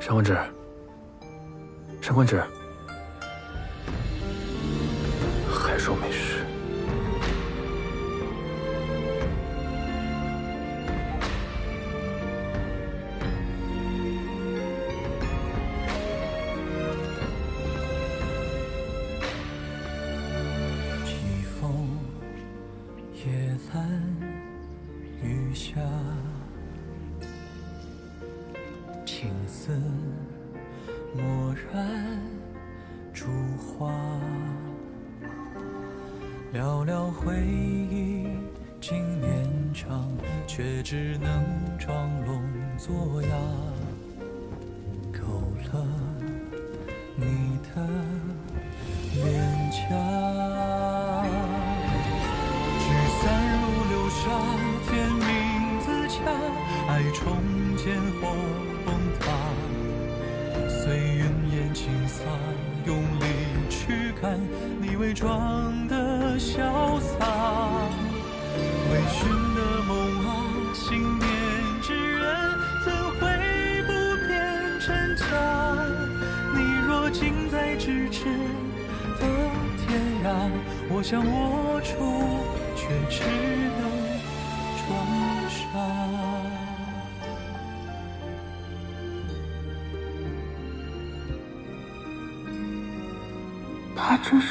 上官芷，上官芷，还说没事。季风夜阑雨下，青丝蓦然烛花，寥寥回忆经年长，却只能装聋作哑。勾勒你的脸颊，聚散如流沙，天命自洽，爱重建或崩塌。随云烟轻洒，用力驱赶你伪装的潇洒。微醺的梦啊，信念之人怎会不变真假？你若近在咫尺的天涯，我想握住，却只能装傻。他真是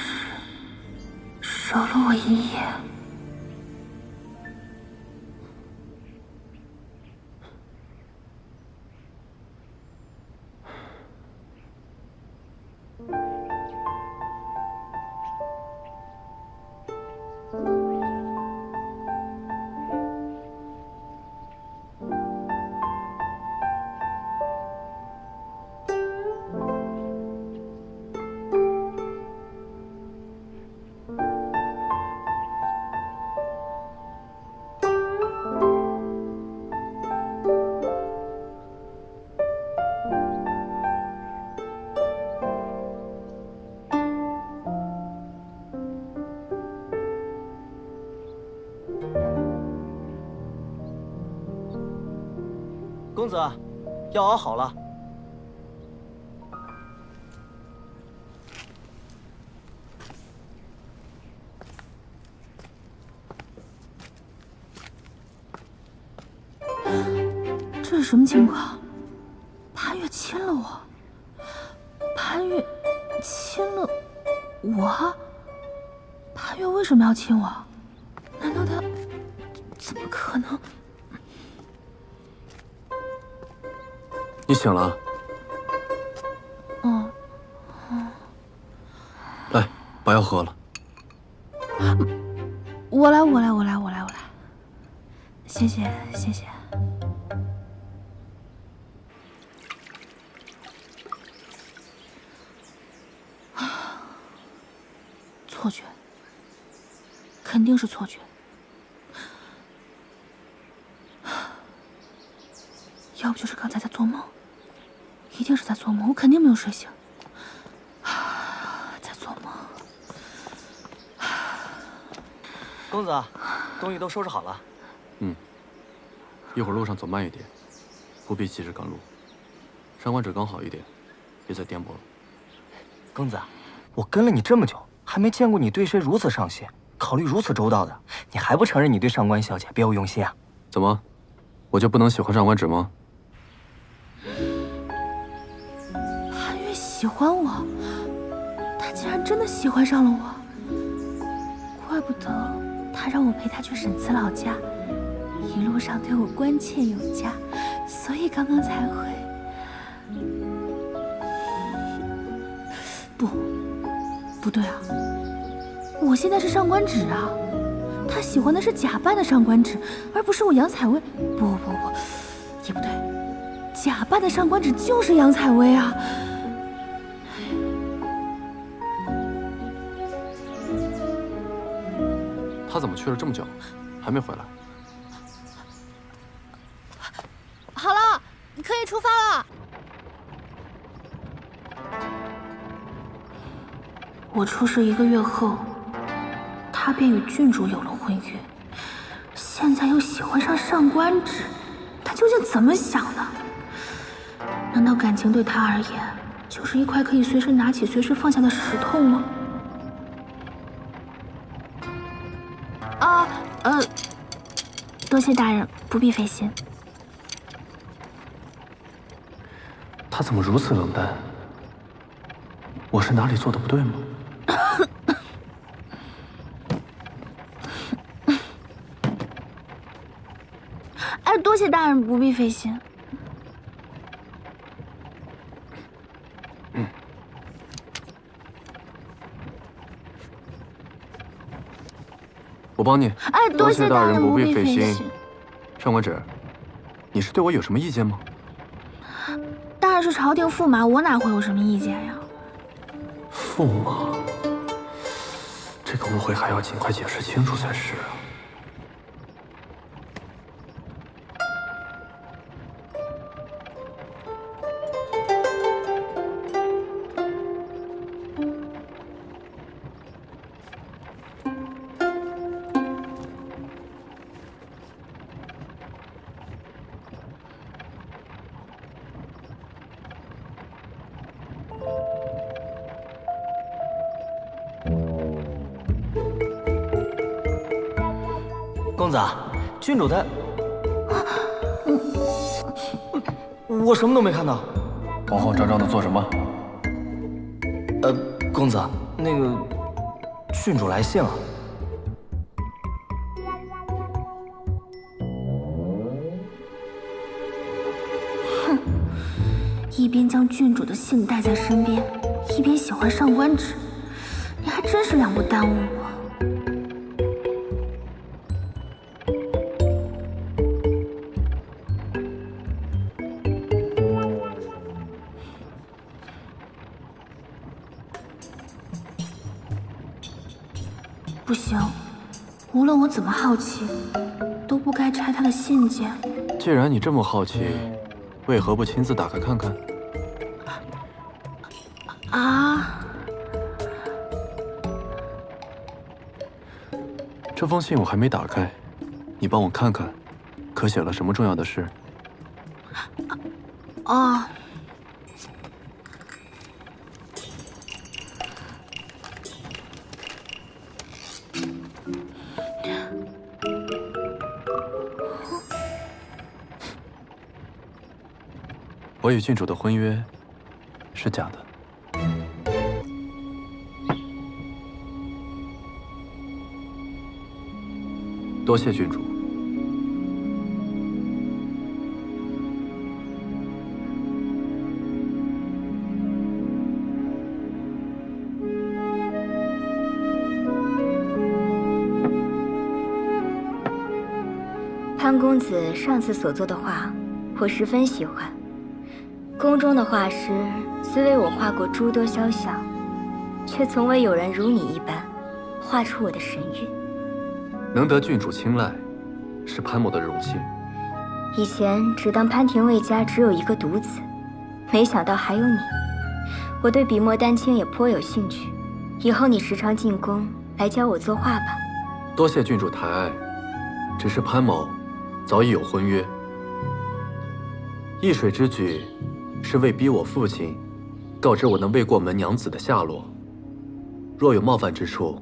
守了我一夜。公子，药熬好了。这是什么情况？潘越亲了我，潘越亲了我？潘越为什么要亲我？难道他怎么可能？你醒了？嗯。来，把药喝了。我来。谢谢。错觉，肯定是错觉。要不就是刚才在做梦，一定是在做梦，我肯定没有睡醒。在做梦。公子，东西都收拾好了。一会儿路上走慢一点，不必急着赶路。上官芷刚好一点，别再颠簸了。公子，我跟了你这么久，还没见过你对谁如此上心，考虑如此周到的，你还不承认你对上官小姐别有用心啊？怎么，我就不能喜欢上官芷吗？潘越喜欢我，他竟然真的喜欢上了我，怪不得他让我陪他去沈慈老家，一路上对我关切有加，所以刚刚才会……不对啊，我现在是上官芷啊，他喜欢的是假扮的上官芷，而不是我杨采薇。不，也不对，假扮的上官芷就是杨采薇啊。他怎么去了这么久，还没回来？好了，可以出发了。我出事1个月后，他便与郡主有了婚约，现在又喜欢上上官芷，他究竟怎么想的？难道感情对他而言就是一块可以随时拿起、随时放下的石头吗？多谢大人，不必费心。他怎么如此冷淡？我是哪里做的不对吗？哎，多谢大人，不必费心。我帮你。哎，多谢大人，不必费心。心。上官芷，你是对我有什么意见吗？大人是朝廷驸马，我哪会有什么意见呀？驸马，这个误会还要尽快解释清楚才是啊。公子，郡主他……我什么都没看到。慌慌张张的做什么？公子，那个郡主来信了。哼，一边将郡主的信带在身边，一边喜欢上官芷，你还真是两不耽误我。不行，无论我怎么好奇，都不该拆他的信件。既然你这么好奇，为何不亲自打开看看？啊！这封信我还没打开，你帮我看看，可写了什么重要的事？哦。我与郡主的婚约是假的。多谢郡主。潘公子上次所作的画，我十分喜欢。宫中的画师虽为我画过诸多肖像，却从未有人如你一般画出我的神韵。能得郡主青睐，是潘某的荣幸。以前只当潘廷尉家只有一个独子，没想到还有你。我对笔墨丹青也颇有兴趣，以后你时常进宫来教我作画吧。多谢郡主抬爱，只是潘某早已有婚约。易水之举是为逼我父亲告知我那未过门娘子的下落，若有冒犯之处，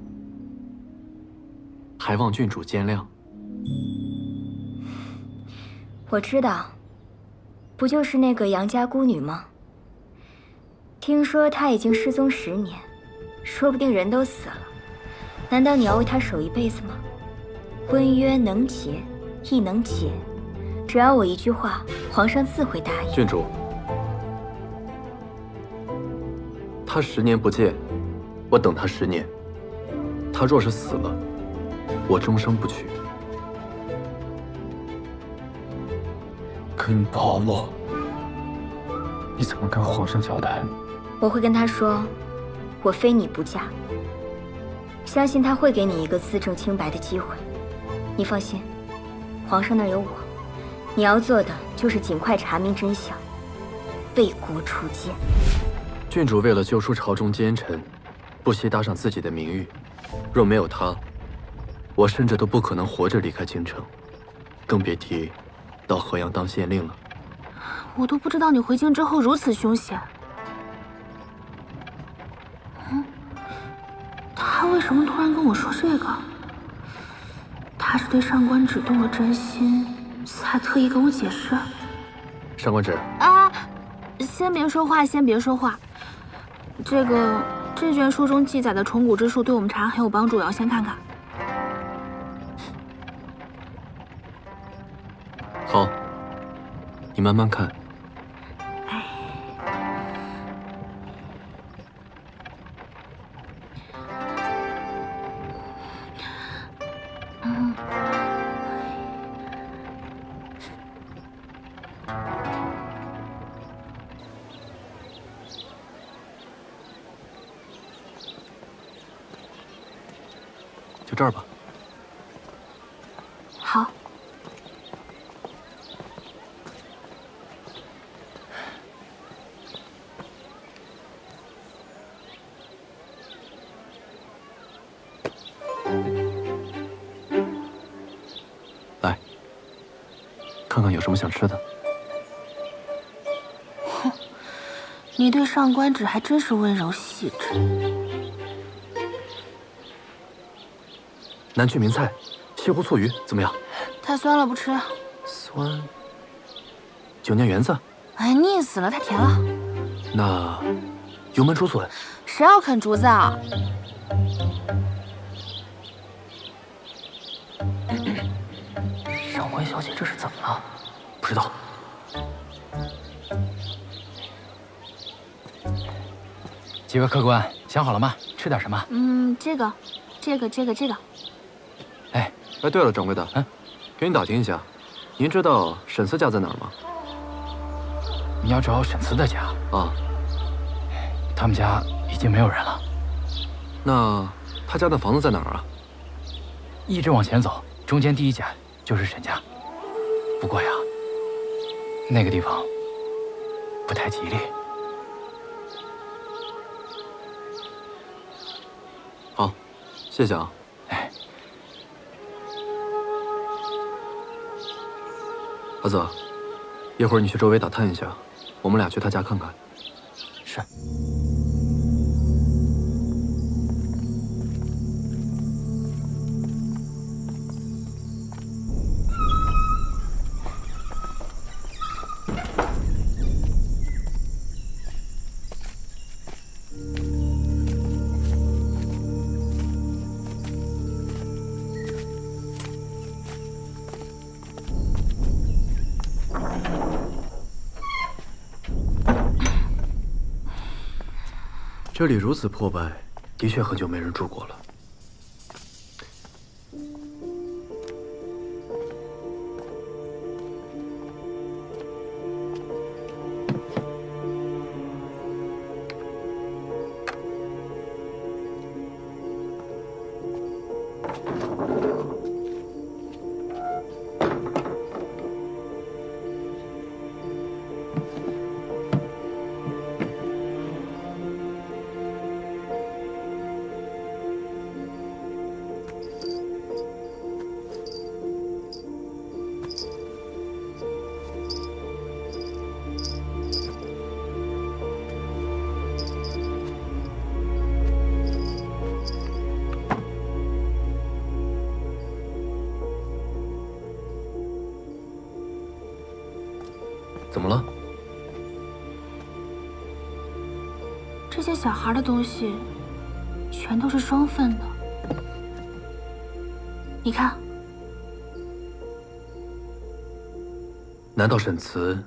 还望郡主见谅。我知道，不就是那个杨家孤女吗？听说她已经失踪10年，说不定人都死了。难道你要为她守一辈子吗？婚约能结，亦能解，只要我一句话，皇上自会答应。郡主，他10年不见，我等他10年。他若是死了，我终生不娶。可你跑了，你怎么跟皇上交代？我会跟他说，我非你不嫁。相信他会给你一个自证清白的机会。你放心，皇上那儿有我。你要做的就是尽快查明真相，为国除奸。郡主为了救出朝中奸臣，不惜搭上自己的名誉。若没有他，我甚至都不可能活着离开京城，更别提到河阳当县令了。我都不知道你回京之后如此凶险。他为什么突然跟我说这个？他是对上官芷动了真心，才特意跟我解释。上官芷，啊，先别说话，先别说话。这卷书中记载的虫蛊之术对我们查案很有帮助，我要先看看。好，你慢慢看。就这儿吧。好。来，看看有什么想吃的。哼，你对上官芷还真是温柔细致。南区名菜，西湖醋鱼怎么样？太酸了，不吃。酸。9年圆子。哎，腻死了，太甜了。那油焖竹笋。谁要啃竹子啊？上官小姐这是怎么了？不知道。几位客官想好了吗？吃点什么？这个。哎，对了，掌柜的，给你打听一下，您知道沈慈家在哪儿吗？你要找沈慈的家啊？他们家已经没有人了。那他家的房子在哪儿啊？一直往前走，中间第一家就是沈家。不过呀，那个地方不太吉利。好，谢谢啊。哎，阿泽，一会儿你去周围打探一下，我们俩去他家看看。是。这里如此破败，的确很久没人住过了。怎么了？这些小孩的东西，全都是双份的。你看，难道沈慈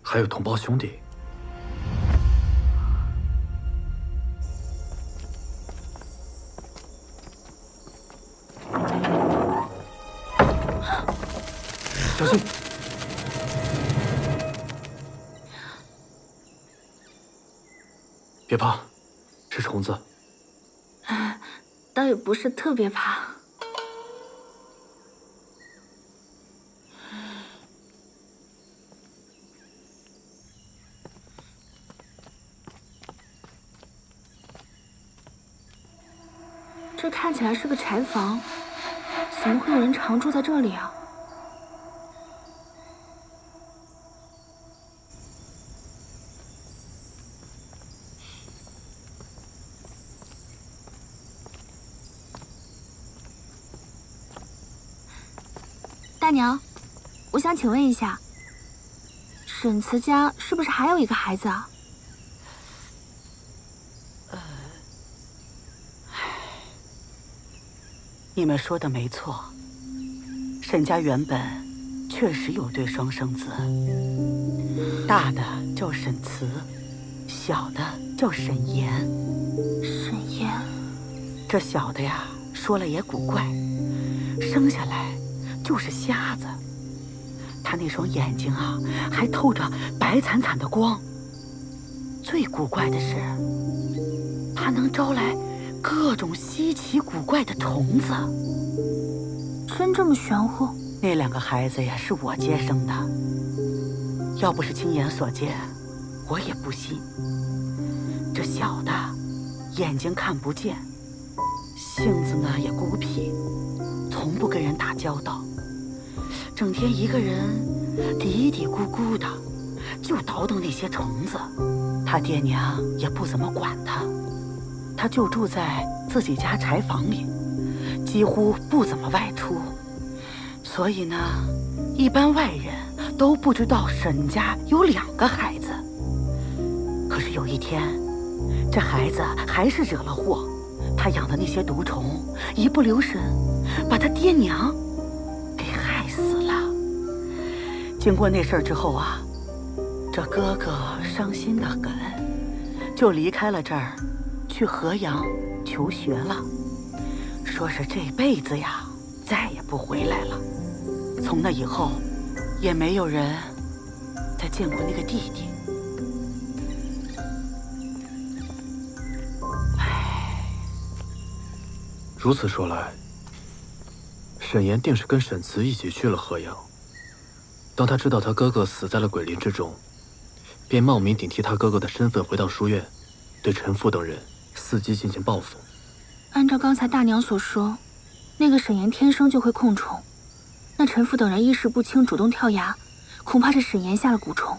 还有同胞兄弟？小心！别怕，是虫子。倒也不是特别怕。这看起来是个柴房，怎么会有人常住在这里啊？大娘，我想请问一下，沈慈家是不是还有一个孩子啊？你们说的没错，沈家原本确实有对双生子，大的叫沈慈，小的叫沈岩。沈岩，这小的呀，说了也古怪，生下来就是瞎子，他那双眼睛啊，还透着白惨惨的光。最古怪的是，他能招来各种稀奇古怪的虫子。真这么玄乎？那2个孩子呀，是我接生的，要不是亲眼所见，我也不信。这小的眼睛看不见，性子呢也孤僻，从不跟人打交道，整天一个人嘀嘀咕咕的，就倒腾那些虫子。他爹娘也不怎么管他，他就住在自己家柴房里，几乎不怎么外出。所以呢，一般外人都不知道沈家有2个孩子。可是有一天，这孩子还是惹了祸，他养的那些毒虫一不留神，把他爹娘给害死了。经过那事儿之后啊，这哥哥伤心的很，就离开了这儿，去河阳求学了，说是这辈子呀再也不回来了。从那以后，也没有人再见过那个弟弟。如此说来，沈岩定是跟沈慈一起去了河阳。当他知道他哥哥死在了鬼林之中，便冒名顶替他哥哥的身份回到书院，对陈父等人伺机进行报复。按照刚才大娘所说，那个沈岩天生就会控虫，那陈父等人意识不清，主动跳崖，恐怕是沈岩下了蛊虫。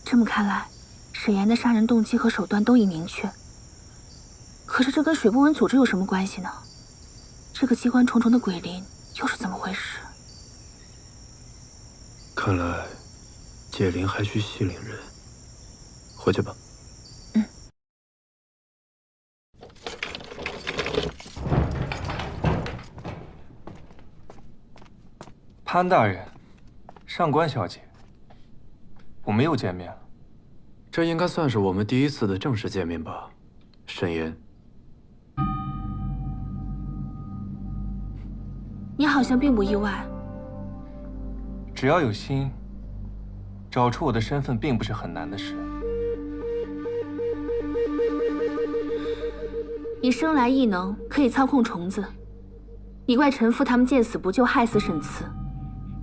这么看来，沈岩的杀人动机和手段都已明确。可是这跟水波纹组织有什么关系呢？这个机关重重的鬼林又是怎么回事？看来解铃还需系铃人。回去吧。潘大人，上官小姐，我们又见面了。这应该算是我们第一次的正式见面吧，沈岩。你好像并不意外。只要有心，找出我的身份并不是很难的事。你生来异能，可以操控虫子。你怪陈父他们见死不救，害死沈慈，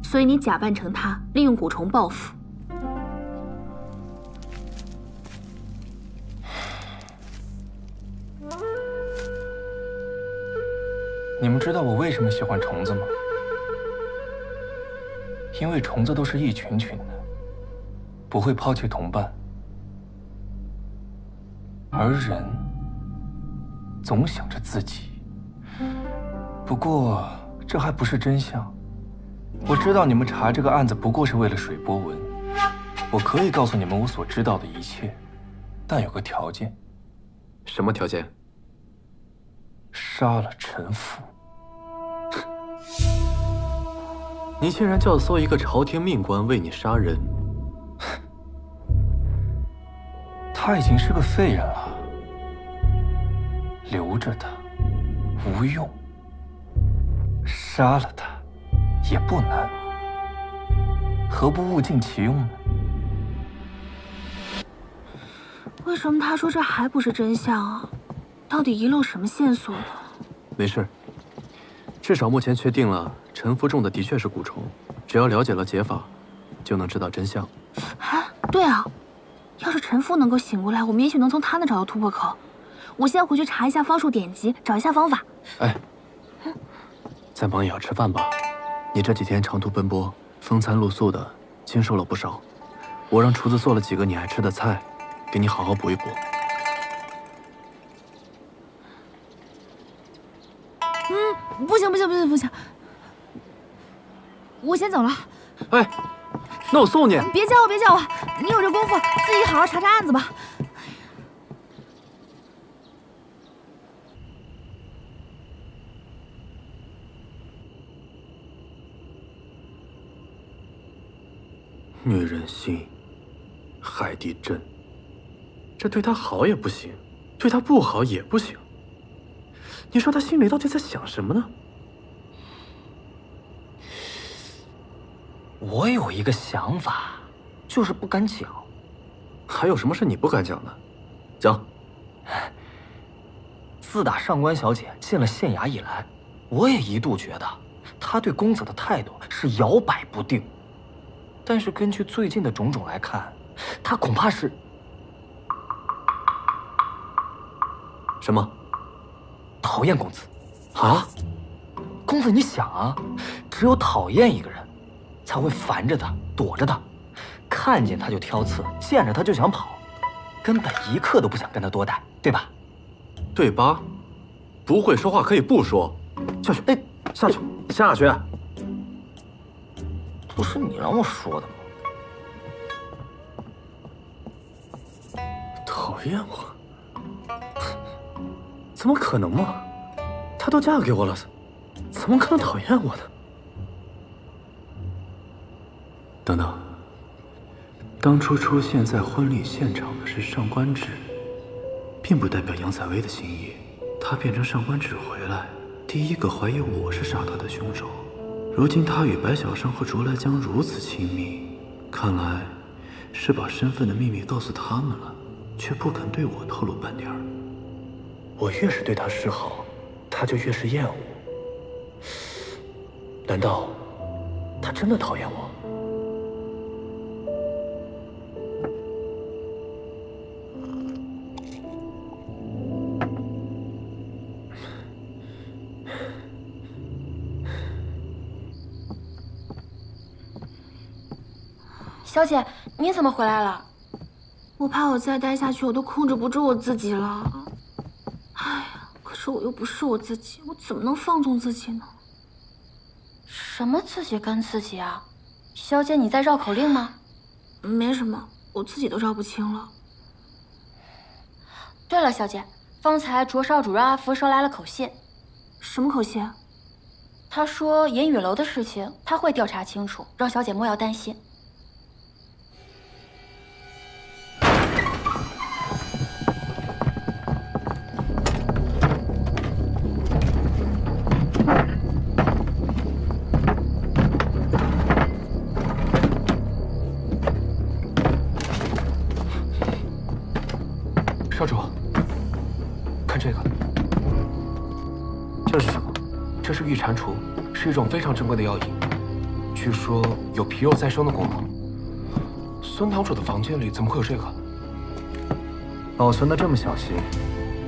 所以你假扮成他，利用蛊虫报复。你们知道我为什么喜欢虫子吗？因为虫子都是一群群的，不会抛弃同伴，而人总想着自己。不过这还不是真相。我知道你们查这个案子不过是为了水波纹，我可以告诉你们我所知道的一切，但有个条件。什么条件？杀了陈父。你竟然教唆一个朝廷命官为你杀人？他已经是个废人了，留着他无用，杀了他也不难，何不物尽其用呢？为什么他说这还不是真相啊？到底遗漏什么线索了？没事，至少目前确定了陈福中的的确是蛊虫，只要了解了解法，就能知道真相。啊，对啊，要是陈父能够醒过来，我们也许能从他那找到突破口。我现在回去查一下方术典籍，找一下方法。哎，再忙也要吃饭吧？你这几天长途奔波，风餐露宿的，精瘦了不少。我让厨子做了几个你爱吃的菜，给你好好补一补。不行，我先走了。哎，那我送你。别叫我，别叫我，你有这功夫自己好好查查案子吧。女人心，海底针。这对他好也不行，对他不好也不行。你说他心里到底在想什么呢？我有一个想法，就是不敢讲。还有什么是你不敢讲的？讲。自打上官小姐进了县衙以来，我也一度觉得她对公子的态度是摇摆不定。但是根据最近的种种来看，她恐怕是……什么？讨厌公子。啊？公子，你想啊，只有讨厌一个人，才会烦着他，躲着他，看见他就挑刺，见着他就想跑，根本一刻都不想跟他多待，对吧？对吧？不会说话可以不说。下去，哎，下去，下去。不是你让我说的吗？讨厌我？怎么可能嘛？她都嫁给我了，怎么可能讨厌我呢？等等，当初出现在婚礼现场的是上官芷，并不代表杨采薇的心意。他变成上官芷回来，第一个怀疑我是杀他的凶手。如今他与白小生和竹来江如此亲密，看来是把身份的秘密告诉他们了，却不肯对我透露半点儿。我越是对他示好，他就越是厌恶。难道他真的讨厌我？小姐，你怎么回来了？我怕我再待下去，我都控制不住我自己了。哎呀，可是我又不是我自己，我怎么能放纵自己呢？什么自己跟自己啊？小姐，你在绕口令吗？没什么，我自己都绕不清了。对了，小姐，方才卓少主让阿福捎来了口信。什么口信？他说银雨楼的事情他会调查清楚，让小姐莫要担心。少主，看这个，这是什么？这是玉蟾蜍，是一种非常珍贵的药引，据说有皮肉再生的功能。孙堂主的房间里怎么会有这个？保存的这么小心，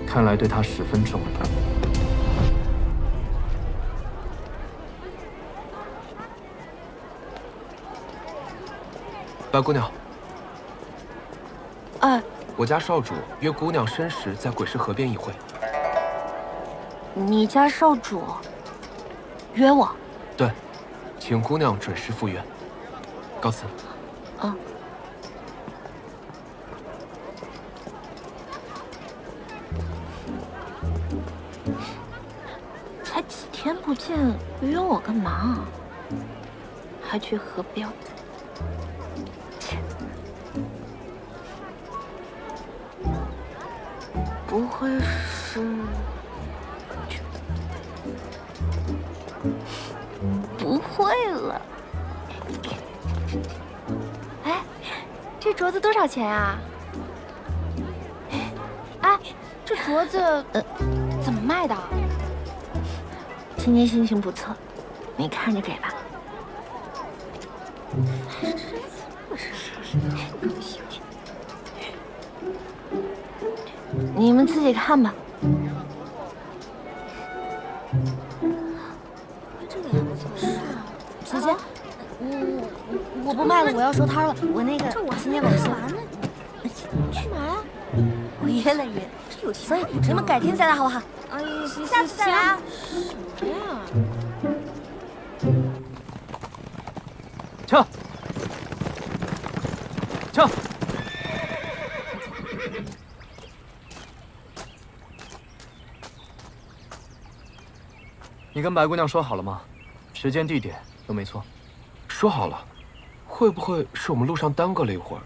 看来对他十分重要。白姑娘，哎，我家少主约姑娘申时在鬼市河边一会。你家少主约我？对，请姑娘准时赴约。告辞。嗯。才几天不见，约我干嘛？还去河边？切！不会是……不会了。哎，这镯子多少钱啊？哎，这镯子怎么卖的？今天心情不错，你看着给吧。你们自己看吧。这个也不错。是啊，小姐，我不卖了，我要收摊了。我那个今天晚上完了，去哪呀？我约了人，这有钱。所以你们改天再来好不好？哎，下次再来啊。什么呀？枪！枪！你跟白姑娘说好了吗？时间、地点都没错。说好了，会不会是我们路上耽搁了一会儿，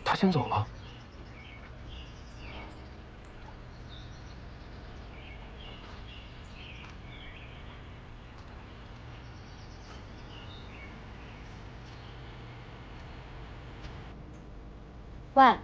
她先走了？喂，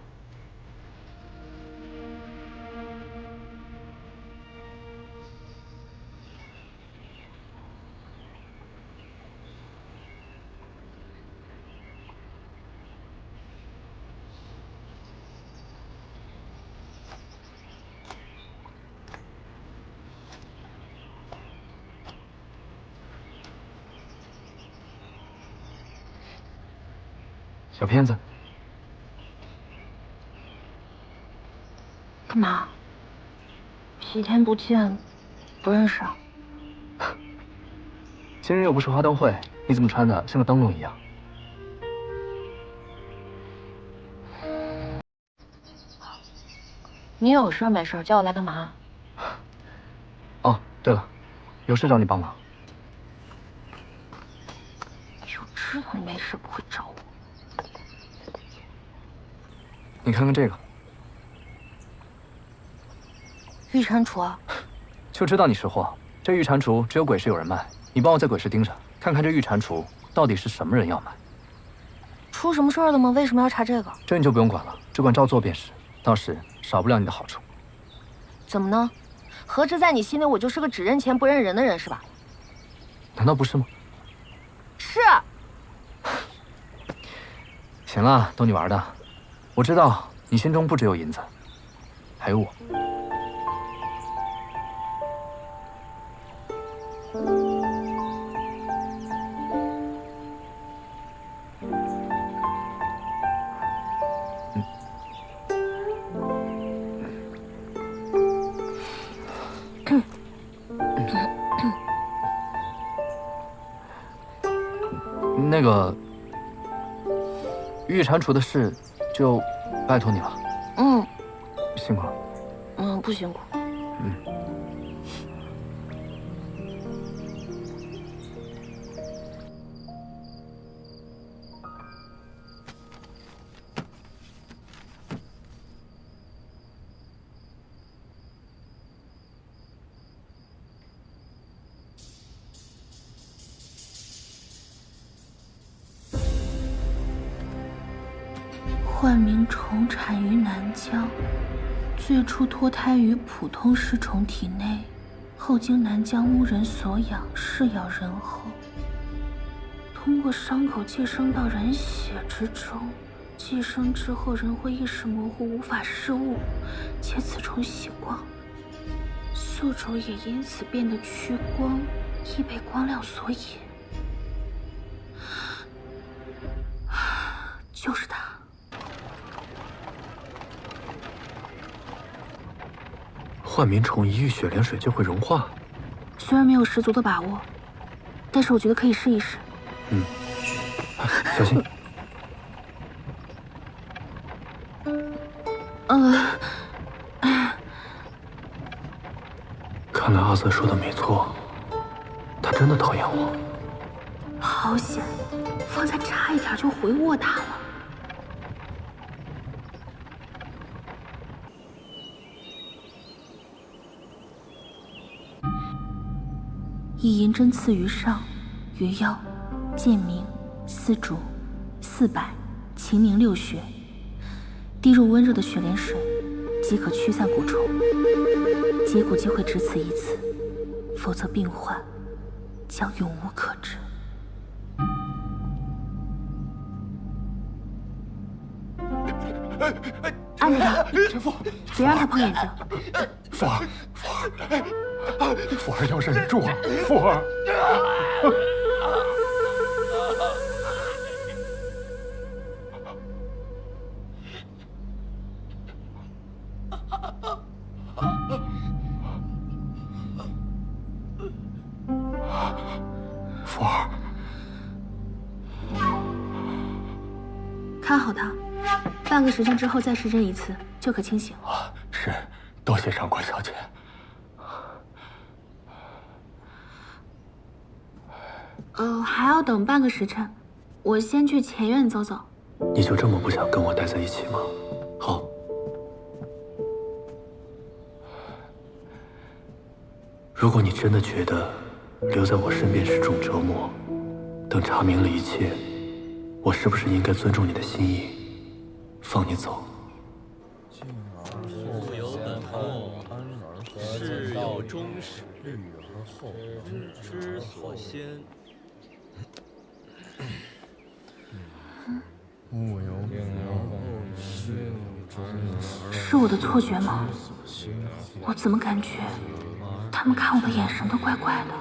小骗子，干嘛？几天不见，不认识啊？今日又不是花灯会，你怎么穿的像个灯笼一样？你有事没事叫我来干嘛？哦，对了，有事找你帮忙。就知道你没事不会找我。你看看这个，御蟾蜍啊！就知道你识货。这御蟾蜍只有鬼市有人卖，你帮我在鬼市盯着，看看这御蟾蜍到底是什么人要买。出什么事儿了吗？为什么要查这个？这你就不用管了，只管照做便是，到时少不了你的好处。怎么呢？合着在你心里我就是个只认钱不认人的人是吧？难道不是吗？是。行了，逗你玩的。我知道你心中不只有银子，还有我。那个御蟾蜍的事，就拜托你了。嗯，辛苦了。嗯，不辛苦。嗯。幻鸣虫产于南疆，最初脱胎于普通尸虫体内，后经南疆巫人所养，噬咬人后，通过伤口寄生到人血之中。寄生之后，人会意识模糊，无法视物，且此虫喜光，宿主也因此变得趋光，易被光亮所引。就是他。幻鸣虫一遇雪莲水就会融化，虽然没有十足的把握，但是我觉得可以试一试。嗯，小心。看来阿瑟说的没错，他真的讨厌我。好险，方才差一点就回卧塔了。以银针刺于上，于腰，剑鸣，丝竹，400，秦明6穴，滴入温热的雪莲水，即可驱散蛊虫。结果机会只此一次，否则病患将永无可治。按着他，别让他碰眼睛。福儿，福儿要忍住啊，福儿。福儿，看好他，半个时辰之后再施针一次，就可清醒。啊，是，多谢上官小姐。还要等半个时辰，我先去前院走走。你就这么不想跟我待在一起吗？好。如果你真的觉得留在我身边是种折磨，等查明了一切，我是不是应该尊重你的心意，放你走？富有本末，事有终始，虑而后知所先。是我的错觉吗？我怎么感觉他们看我的眼神都怪怪的？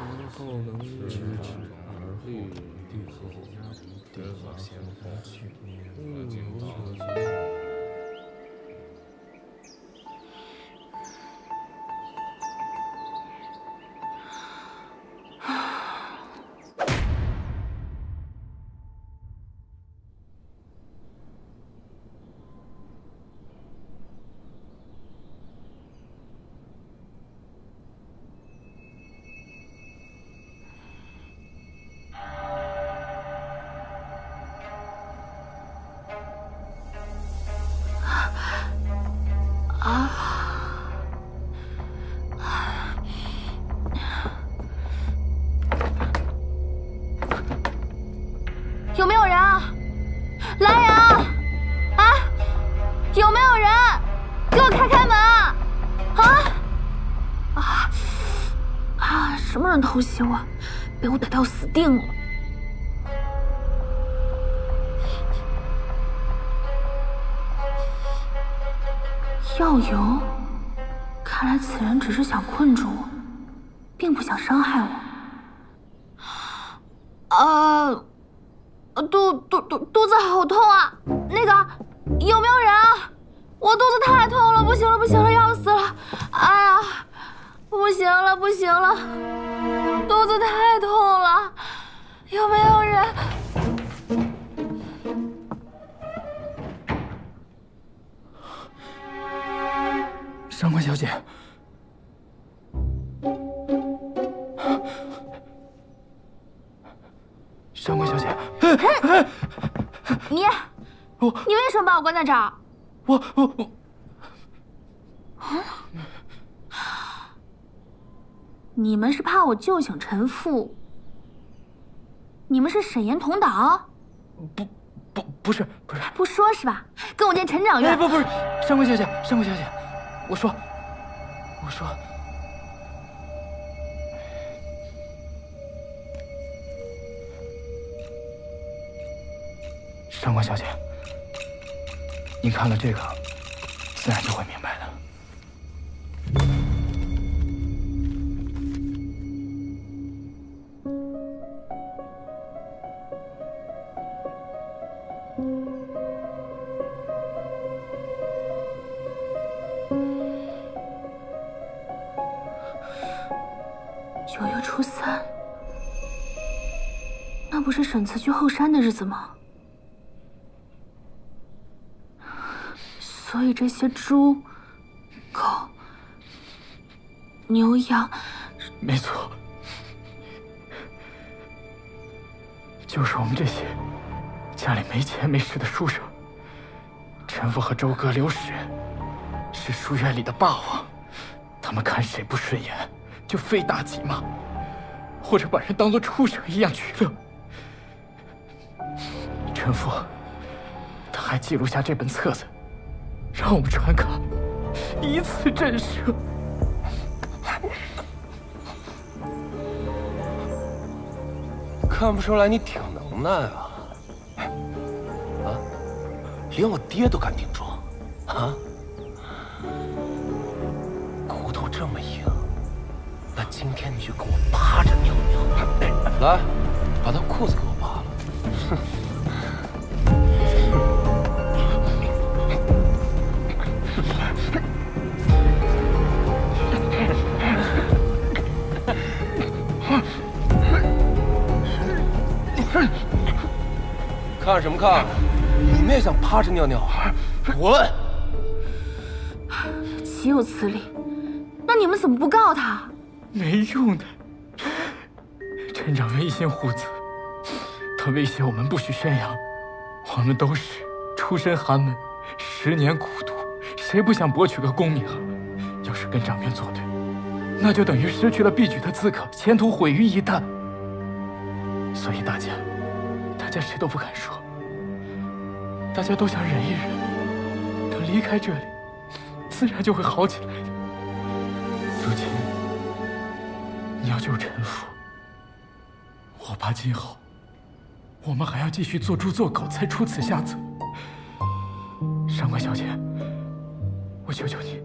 有没有人啊？来人啊！啊！有没有人？给我开门啊！什么人偷袭我？被我逮到死定了！药油，看来此人只是想困住我，并不想伤害我。肚子好痛啊！那个有没有人啊？我肚子太痛了，不行了，不行了，要死了！哎呀，不行了，不行了，肚子太痛了，有没有人？上官小姐，上官小姐，你为什么把我关在这儿？我，你们是怕我救醒陈父？你们是沈岩同党？不是，不说是吧？跟我进陈长院。不是，上官小姐，我说，上官小姐，您看了这个，自然就会明白的。9月初3，那不是沈慈去后山的日子吗？所以这些猪、狗、牛羊，没错，就是我们这些家里没钱没势的书生。陈父和周哥、刘史是书院里的霸王，他们看谁不顺眼，就非打即骂，或者把人当作畜生一样取乐。陈父他还记录下这本册子，让我们传看，以此震慑。看不出来你挺能耐啊！连我爹都敢顶撞，啊！骨头这么硬，那今天你就给我趴着尿尿！来，把他裤子给我扒了！哼！看什么看？你们也想趴着尿尿？滚！岂有此理！那你们怎么不告他？没用的。陈长渊一心护子，他威胁我们不许宣扬。我们都是出身寒门，10年苦读，谁不想博取个功名啊？要是跟长渊作对，那就等于失去了避举的资格，前途毁于一旦。所以大家谁都不敢说，大家都想忍一忍，等离开这里，自然就会好起来的。如今你要救陈父，我怕今后我们还要继续做猪做狗，才出此下策。上官小姐，我求求你，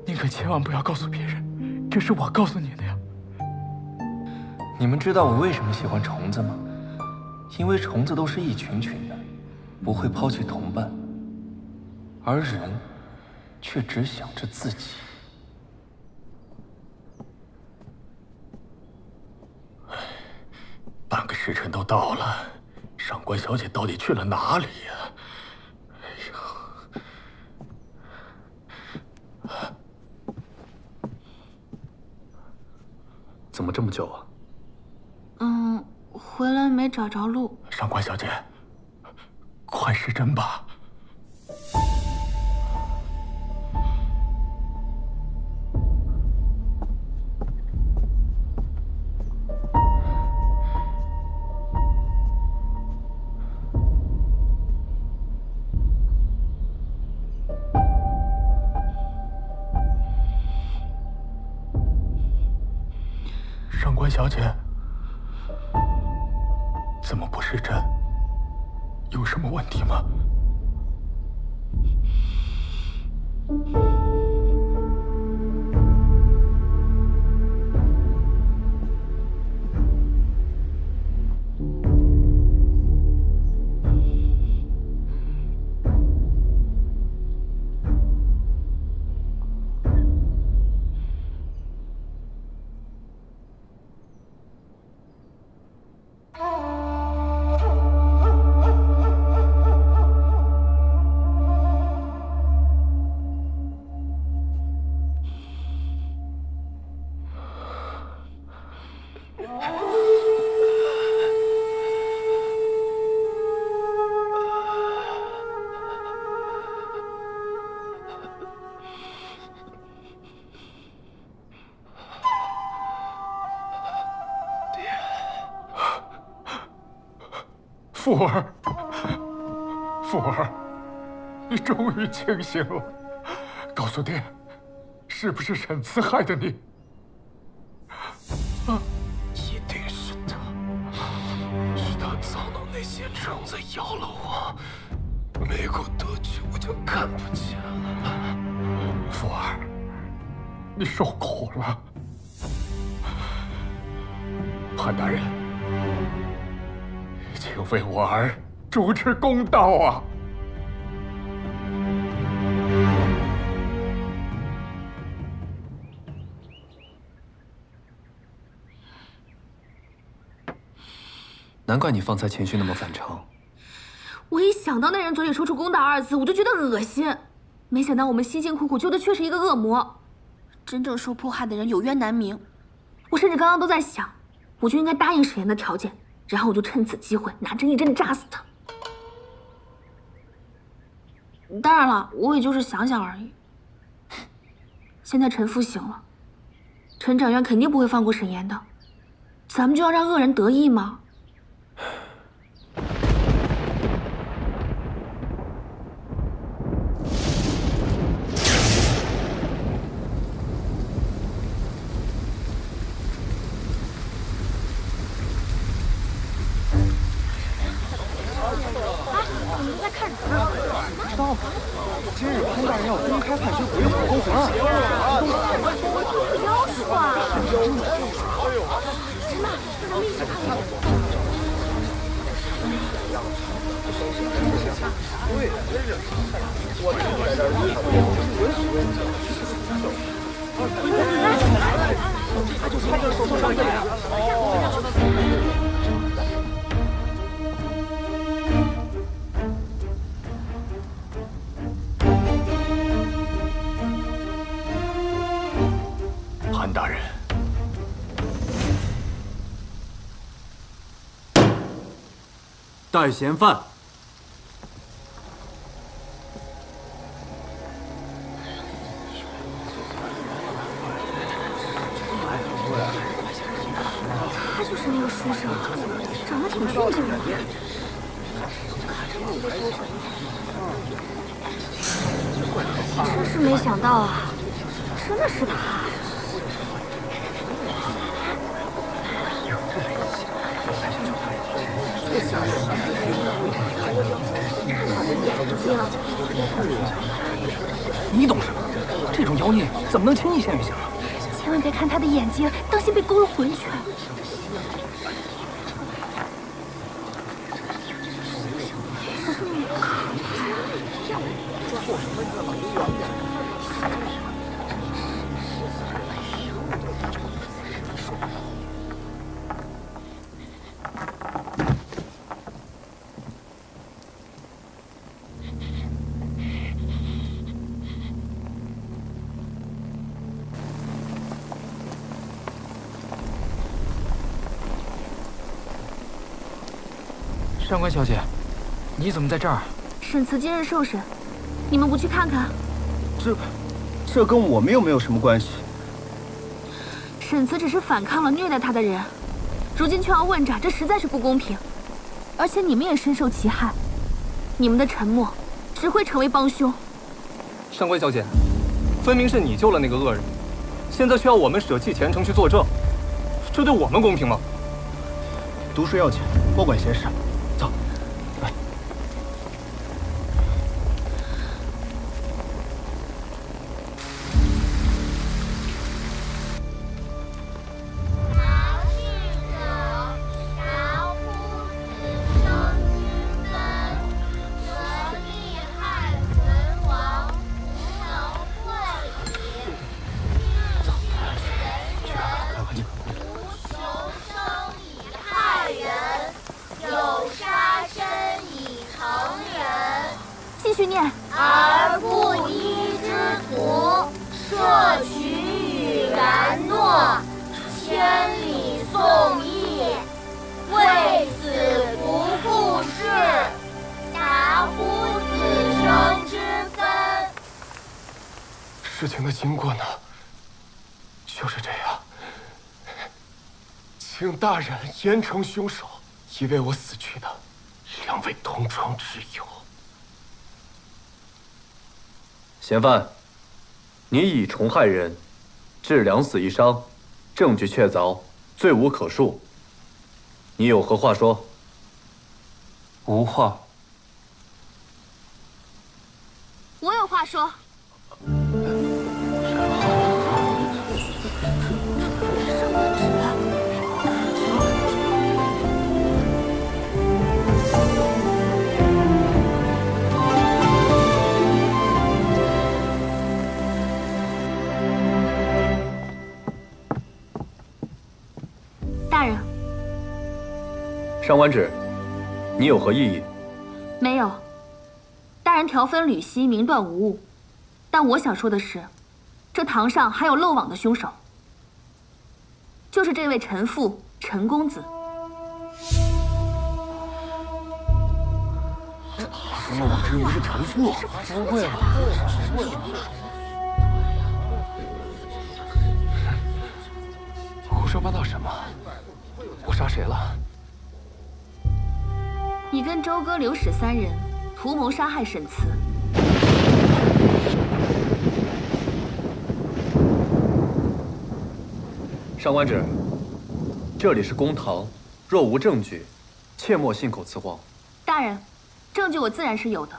您可千万不要告诉别人，这是我告诉你的呀。你们知道我为什么喜欢虫子吗？因为虫子都是一群群的，不会抛弃同伴，而人却只想着自己。半个时辰都到了，上官小姐到底去了哪里呀？哎呀，怎么这么久啊？回来没找着路。上官小姐，快施针吧。上官小姐，怎么不施针？有什么问题吗？福儿，福儿，你终于清醒了。告诉爹，是不是沈慈害的你？一定是他，是他操弄那些虫子咬了我，没过多久我就看不见了。福儿，你受苦了。潘大人，请为我儿主持公道啊！难怪你方才情绪那么反常。我一想到那人嘴里说出“公道”2字，我就觉得恶心。没想到我们辛辛苦苦救的却是一个恶魔，真正受迫害的人有冤难明。我甚至刚刚都在想，我就应该答应沈岩的条件，然后我就趁此机会拿针一针扎死他。当然了，我也就是想想而已。现在陈父醒了，陈长渊肯定不会放过沈岩的，咱们就要让恶人得意吗？今日潘大人要公开判决鬼火公坟啊！妖术啊！陈娜，咱们一起看看。他就是受伤的呀！带嫌犯。他就是那个书生，长得挺俊气的。真是没想到啊，真的是他。你懂什么？这种妖孽怎么能轻易陷于刑啊？千万别看他的眼睛，当心被勾了魂去。上官小姐，你怎么在这儿？沈慈今日受审，你们不去看看？这跟我们又没有什么关系。沈慈只是反抗了虐待他的人，如今却要问斩，这实在是不公平。而且你们也深受其害，你们的沉默只会成为帮凶。上官小姐，分明是你救了那个恶人，现在却要我们舍弃前程去作证，这对我们公平吗？读书要紧，莫管闲事。走，来。继续念。而不依之徒，摄取与然诺，千里送义，为此不顾事，达乎死生之分。事情的经过呢，就是这样。请大人严惩凶手，以为我死去的两位同窗之友。嫌犯，你以虫害人，致两死一伤，证据确凿，罪无可恕。你有何话说？无话。我有话说。大人，上官芷，你有何异议？没有。大人条分缕析，明断无误。但我想说的是，这堂上还有漏网的凶手，就是这位陈父陈公子。漏网之鱼是陈父？不会吧？胡说八道什么？我杀谁了？你跟周哥、刘史三人图谋杀害沈慈。上官芷，这里是公堂，若无证据，切莫信口雌黄。大人，证据我自然是有的。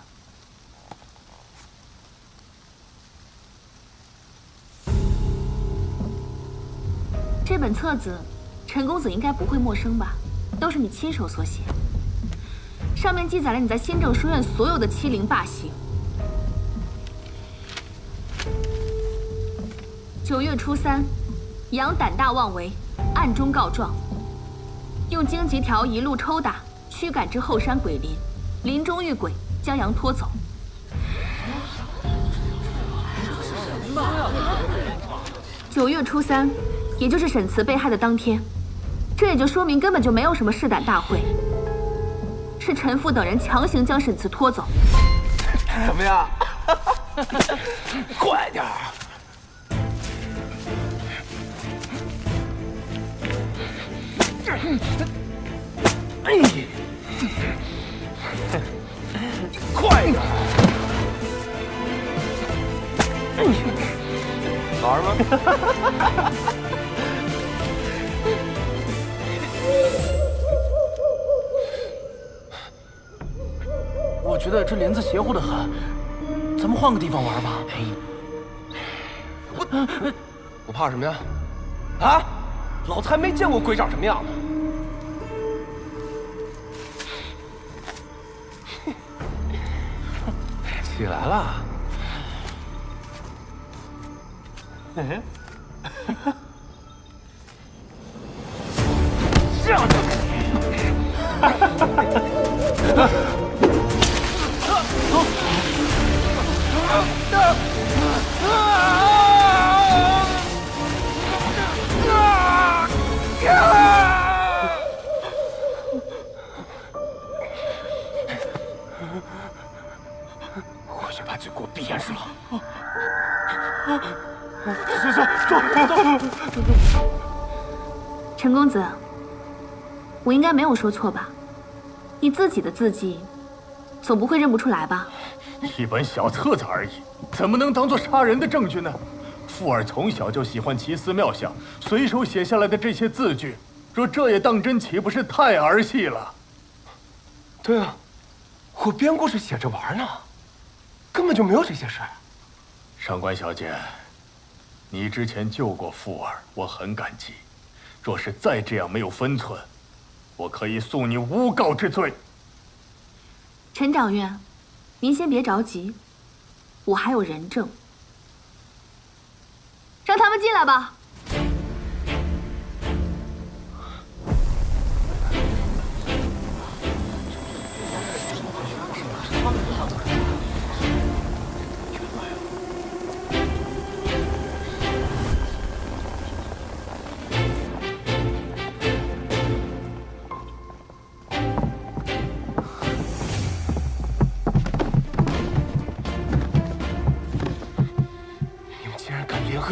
这本册子，陈公子应该不会陌生吧？都是你亲手所写，上面记载了你在新政书院所有的欺凌霸行。9月初3，杨胆大妄为，暗中告状，用荆棘条一路抽打，驱赶至后山鬼林，林中遇鬼，将杨拖走。9月初3，也就是沈慈被害的当天，这也就说明根本就没有什么试胆大会。是陈父等人强行将沈慈拖走。怎么样？快点儿！快点儿！好玩吗？我觉得这帘子邪乎的很，咱们换个地方玩吧。我怕什么呀？啊！老子还没见过鬼长什么样呢。起来了。这样就可以。回去把嘴给我闭严实了。走。陈公子，我应该没有说错吧？你自己的字迹，总不会认不出来吧？一本小册子而已，怎么能当做杀人的证据呢？富儿从小就喜欢奇思妙想，随手写下来的这些字句，若这也当真，岂不是太儿戏了？对啊，我编故事写着玩呢，根本就没有这些事儿。上官小姐，你之前救过富儿，我很感激。若是再这样没有分寸，我可以诉你诬告之罪。陈掌院，您先别着急，我还有人证，让他们进来吧。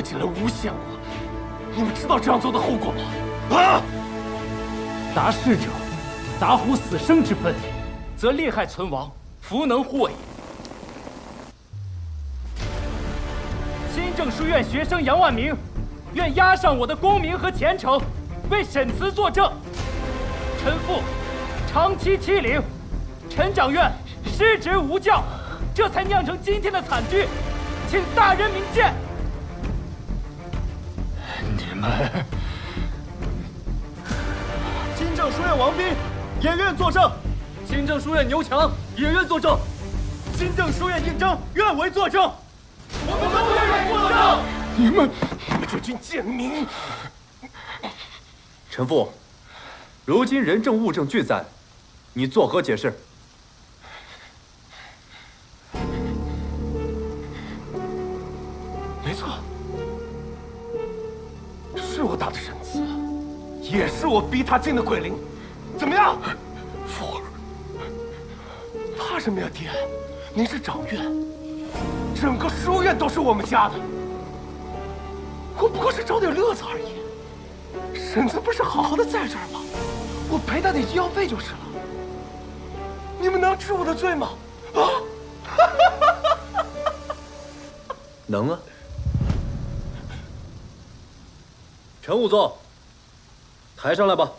进来诬陷我，你们知道这样做的后果吗？啊！达逝者，达乎死生之分，则利害存亡，弗能获也。新政书院学生杨万明，愿押上我的功名和前程，为沈慈作证。臣父长期欺凌，陈掌院失职无教，这才酿成今天的惨剧，请大人明鉴。你们，新政书院王斌也愿作证，新政书院牛强也愿作证，新政书院应征愿为作证，我们都愿意作证。你们这群贱民！陈父，如今人证物证俱在，你作何解释？没错。是我打的沈慈，也是我逼他进的鬼灵，怎么样？富儿，怕什么呀，爹？您是掌院，整个书院都是我们家的，我不过是找点乐子而已。沈慈不是好好的在这儿吗？我赔他点医药费就是了。你们能治我的罪吗？啊？能啊。陈仵作，抬上来吧。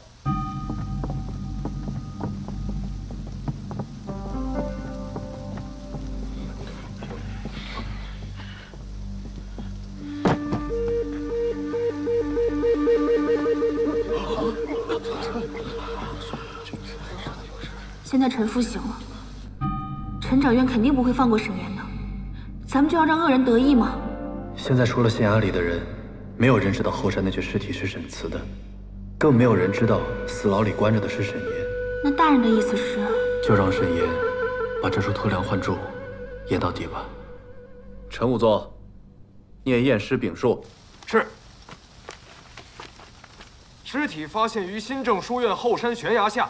现在陈父醒了，陈掌院肯定不会放过沈岩的，咱们就要让恶人得意吗？现在除了县衙里的人，没有人知道后山那具尸体是沈慈的，更没有人知道死牢里关着的是沈岩。那大人的意思是，就让沈岩把这出偷梁换柱演到底吧。陈仵作，念验尸禀述。是。尸体发现于新政书院后山悬崖下，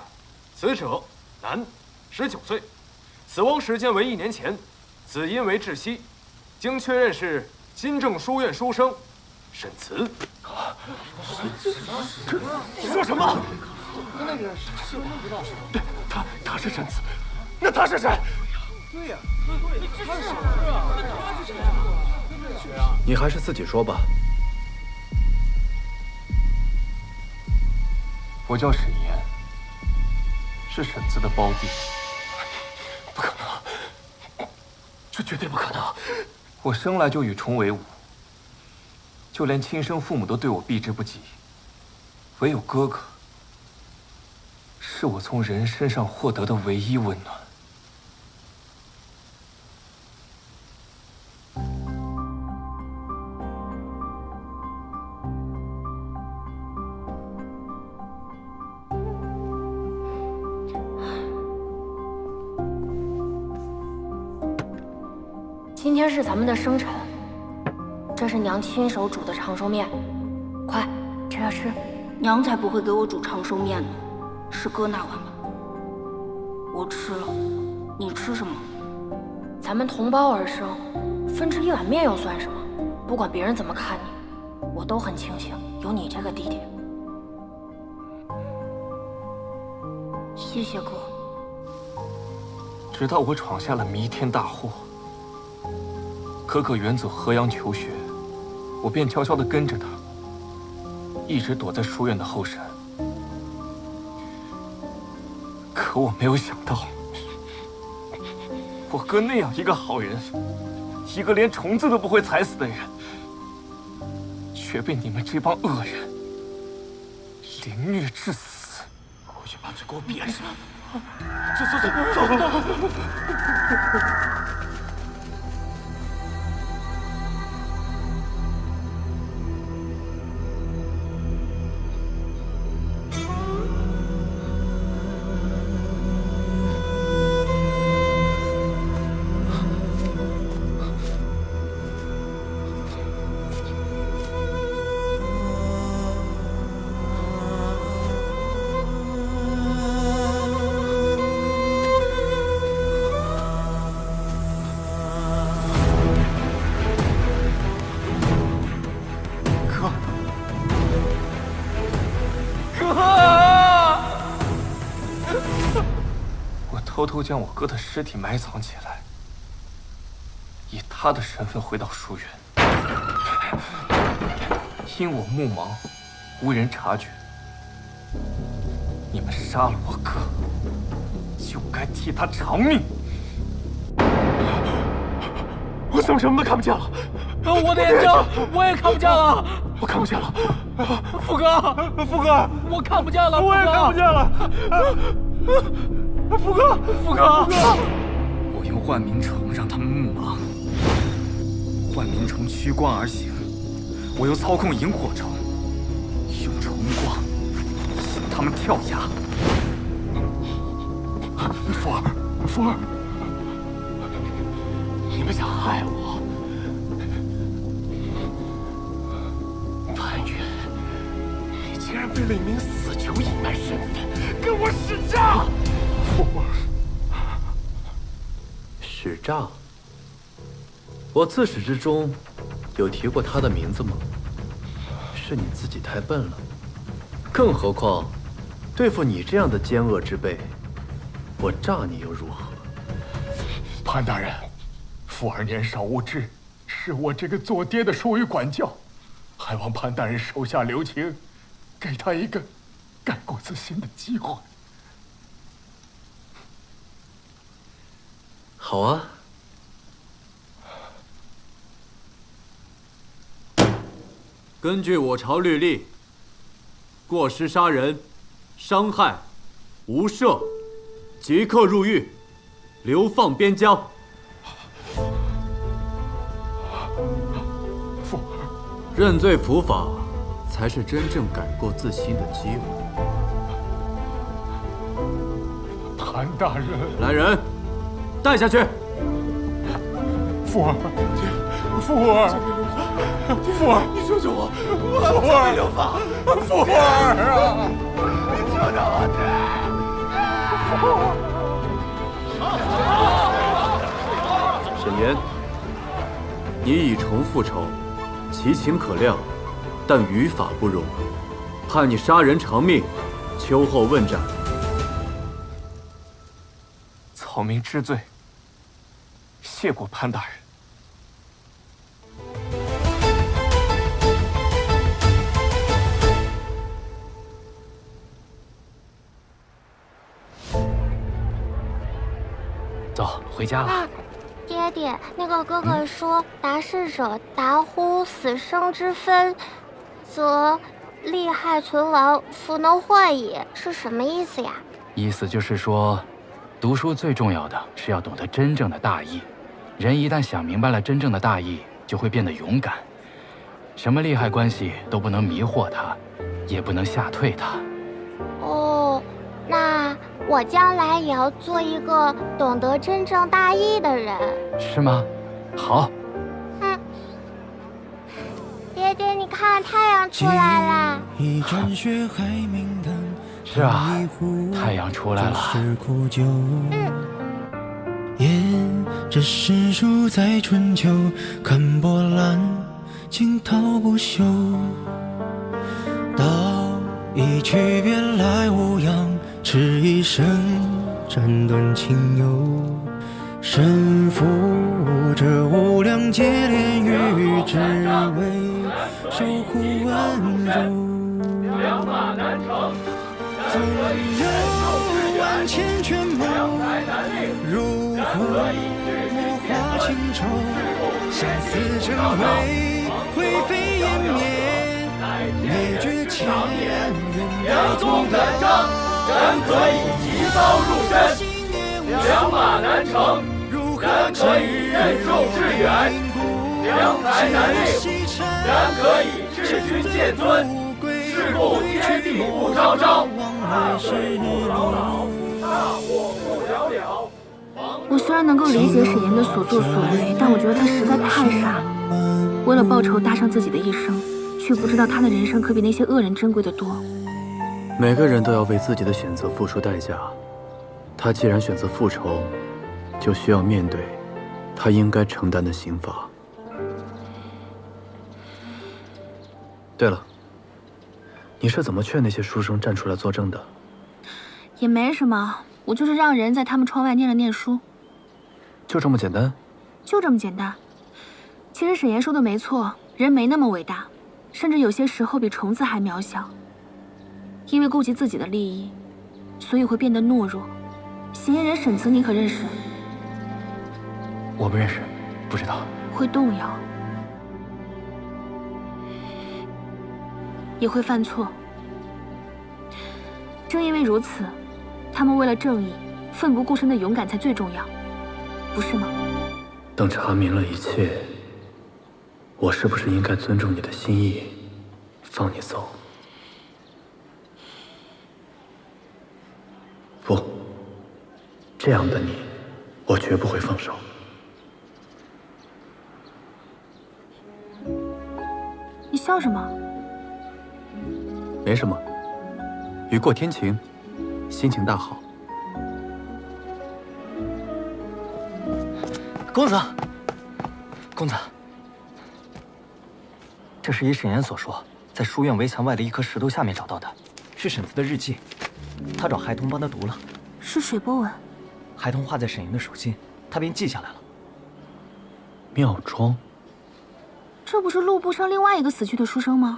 死者男， 19岁，死亡时间为1年前，死因为窒息，经确认是金正书院书生沈慈。你说什么？对，他是沈慈，那他是谁？对呀，他是谁啊？你还是自己说吧。我叫沈岩，是沈慈的胞弟。不可能，这绝对不可能！我生来就与虫为伍，就连亲生父母都对我避之不及，唯有哥哥，是我从人身上获得的唯一温暖。今天是咱们的生辰，这是娘亲手煮的长寿面，快吃啊吃！娘才不会给我煮长寿面呢，是哥那碗吧？我吃了，你吃什么？咱们同胞而生，分吃一碗面又算什么？不管别人怎么看你，我都很庆幸有你这个弟弟。谢谢哥。直到我闯下了弥天大祸。哥哥远走河阳求学，我便悄悄地跟着他，一直躲在书院的后山。可我没有想到，我哥那样一个好人，一个连虫子都不会踩死的人，却被你们这帮恶人凌虐致死。回去把嘴给我闭上！走！偷偷将我哥的尸体埋藏起来，以他的身份回到书院。因我目盲，无人察觉。你们杀了我哥，就该替他偿命。我怎么什么都看不见了？我的眼睛我也看不见了，我看不见了。福哥，我看不见了，我也看不见了。福哥，我用幻冥虫让他们目盲，幻冥虫趋光而行，我又操控萤火虫，用虫光向他们跳崖。福儿，你们想害我？潘越，你竟然为了一名死囚隐瞒身份，跟我使诈！福儿，使诈？我自始至终有提过他的名字吗？是你自己太笨了。更何况，对付你这样的奸恶之辈，我诈你又如何？潘大人，福儿年少无知，是我这个做爹的疏于管教，还望潘大人手下留情，给他一个改过自新的机会。好啊。根据我朝律例，过失杀人、伤害、无赦，即刻入狱，流放边疆。福儿，认罪伏法，才是真正改过自新的机会。潘大人，来人，带下去。福儿，你救救我！我福儿，流放！福儿啊！你救救我！言，你以仇复仇，其情可谅，但于法不容，判你杀人偿命，秋后问斩。草民知罪，谢过潘大人。走，回家了。爹爹，那个哥哥说，达世者达乎死生之分，则利害存亡，弗能患也，是什么意思呀？意思就是说，读书最重要的是要懂得真正的大义。人一旦想明白了真正的大义，就会变得勇敢。什么利害关系都不能迷惑他，也不能吓退他。哦，那我将来也要做一个懂得真正大义的人，是吗？好。爹爹，你看太阳出来了。是啊，太阳出来了。这诗书在春秋，看波澜，惊涛不休。道一曲便来无恙，痴一生，斩断情忧。身负这无量劫炼狱，只为守护温柔。两马难成，纵有万千权谋，如何莫化情仇？相思成灰，灰飞烟灭，灭绝千缘。两纵本章，然可以急刀入深。两马难成，然可以任重致远；两才难令，然可以治军建尊。是故天地不昭昭，大水不老老，大祸不了了。我虽然能够理解沈岩的所作所为，但我觉得他实在太傻了。为了报仇搭上自己的一生，却不知道他的人生可比那些恶人珍贵的多。每个人都要为自己的选择付出代价。他既然选择复仇，就需要面对他应该承担的刑罚。对了，你是怎么劝那些书生站出来作证的？也没什么，我就是让人在他们窗外念了念书。就这么简单？就这么简单。其实沈岩说的没错，人没那么伟大，甚至有些时候比虫子还渺小。因为顾及自己的利益，所以会变得懦弱。嫌疑人沈慈你可认识？我不认识，不知道。会动摇，也会犯错。正因为如此，他们为了正义，奋不顾身的勇敢才最重要，不是吗？等查明了一切，我是不是应该尊重你的心意，放你走？不，这样的你，我绝不会放手。你笑什么？没什么，雨过天晴，心情大好。公子，公子，这是依沈岩所说，在书院围墙外的一颗石头下面找到的，是沈慈的日记。他找孩童帮他读了，是水波纹。孩童画在沈岩的手心，他便记下来了。妙庄，这不是路部上另外一个死去的书生吗？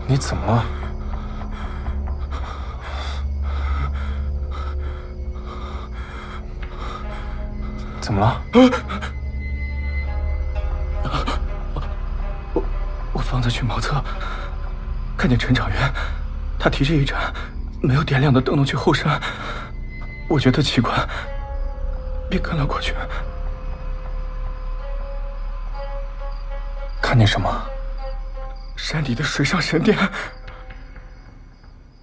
你怎么了？怎么了？我方才去茅厕，看见陈长元，他提着一盏没有点亮的灯笼去后山，我觉得奇怪，便跟了过去。看见什么？山里的水上神殿，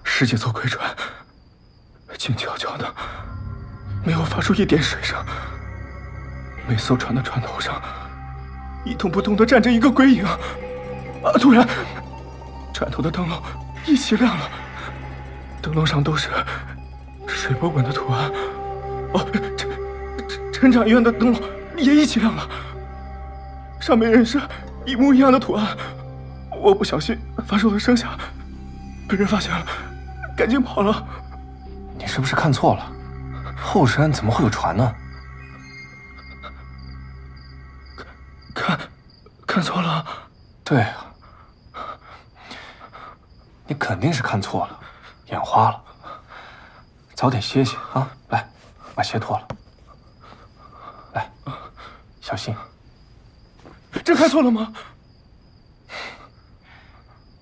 十几艘龟船，静悄悄的，没有发出一点水声。每艘船的船头上一动不动地站着一个鬼影。突然，船头的灯笼一起亮了，灯笼上都是水波纹的图案。陈掌院的灯笼也一起亮了，上面也是一模一样的图案。我不小心发出了声响，被人发现了，赶紧跑了。你是不是看错了？后山怎么会有船呢？看错了。对啊，你肯定是看错了，眼花了。早点歇歇啊！来，把鞋脱了。来，小心。真看错了吗？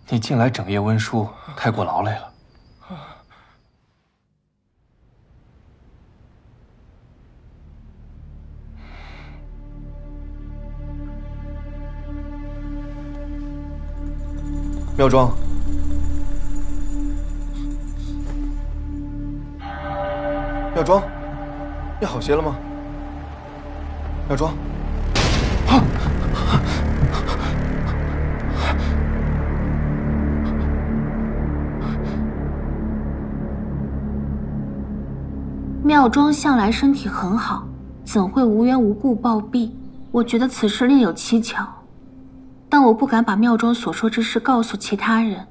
你近来整夜温书，太过劳累了。妙庄，妙庄，你好些了吗？妙庄，妙庄向来身体很好，怎会无缘无故暴毙？我觉得此事另有蹊跷。但我不敢把妙庄所说之事告诉其他人，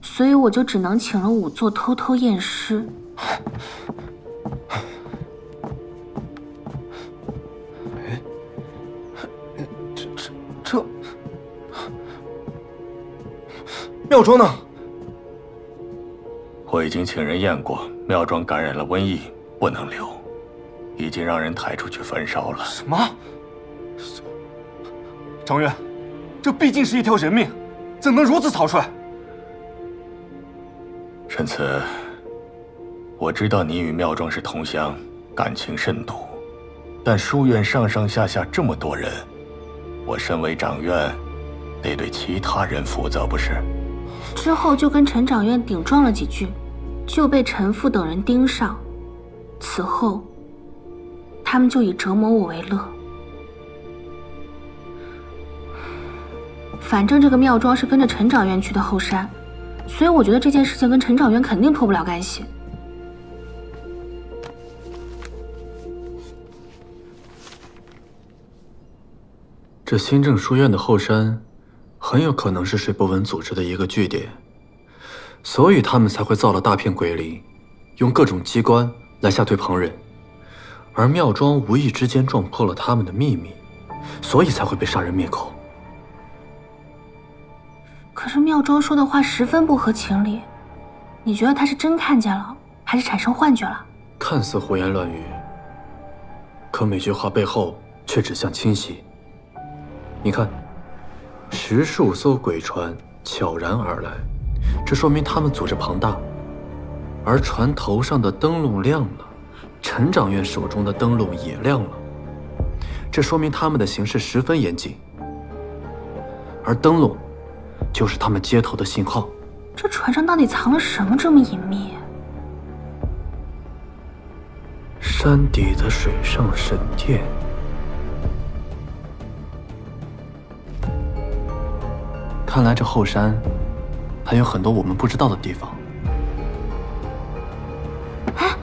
所以我就只能请了仵作偷偷验尸。这妙庄呢？我已经请人验过，妙庄感染了瘟疫，不能留，已经让人抬出去焚烧了。什么？掌院，这毕竟是一条人命，怎能如此草率？沈慈，我知道你与妙庄是同乡，感情甚笃，但书院上上下下这么多人，我身为掌院，得对其他人负责，不是？之后就跟陈掌院顶撞了几句，就被陈父等人盯上。此后，他们就以折磨我为乐。反正这个妙庄是跟着陈掌院去的后山，所以我觉得这件事情跟陈掌院肯定脱不了干系。这新政书院的后山，很有可能是水波纹组织的一个据点，所以他们才会造了大片鬼林，用各种机关来吓退旁人。而妙庄无意之间撞破了他们的秘密，所以才会被杀人灭口。可是妙庄说的话十分不合情理，你觉得他是真看见了，还是产生幻觉了？看似胡言乱语，可每句话背后却指向清晰。你看，10数艘鬼船悄然而来，这说明他们组织庞大，而船头上的灯笼亮了，陈掌院手中的灯笼也亮了，这说明他们的行事十分严谨，而灯笼就是他们接头的信号。这船上到底藏了什么这么隐秘？山底的水上神殿。看来这后山还有很多我们不知道的地方。哎，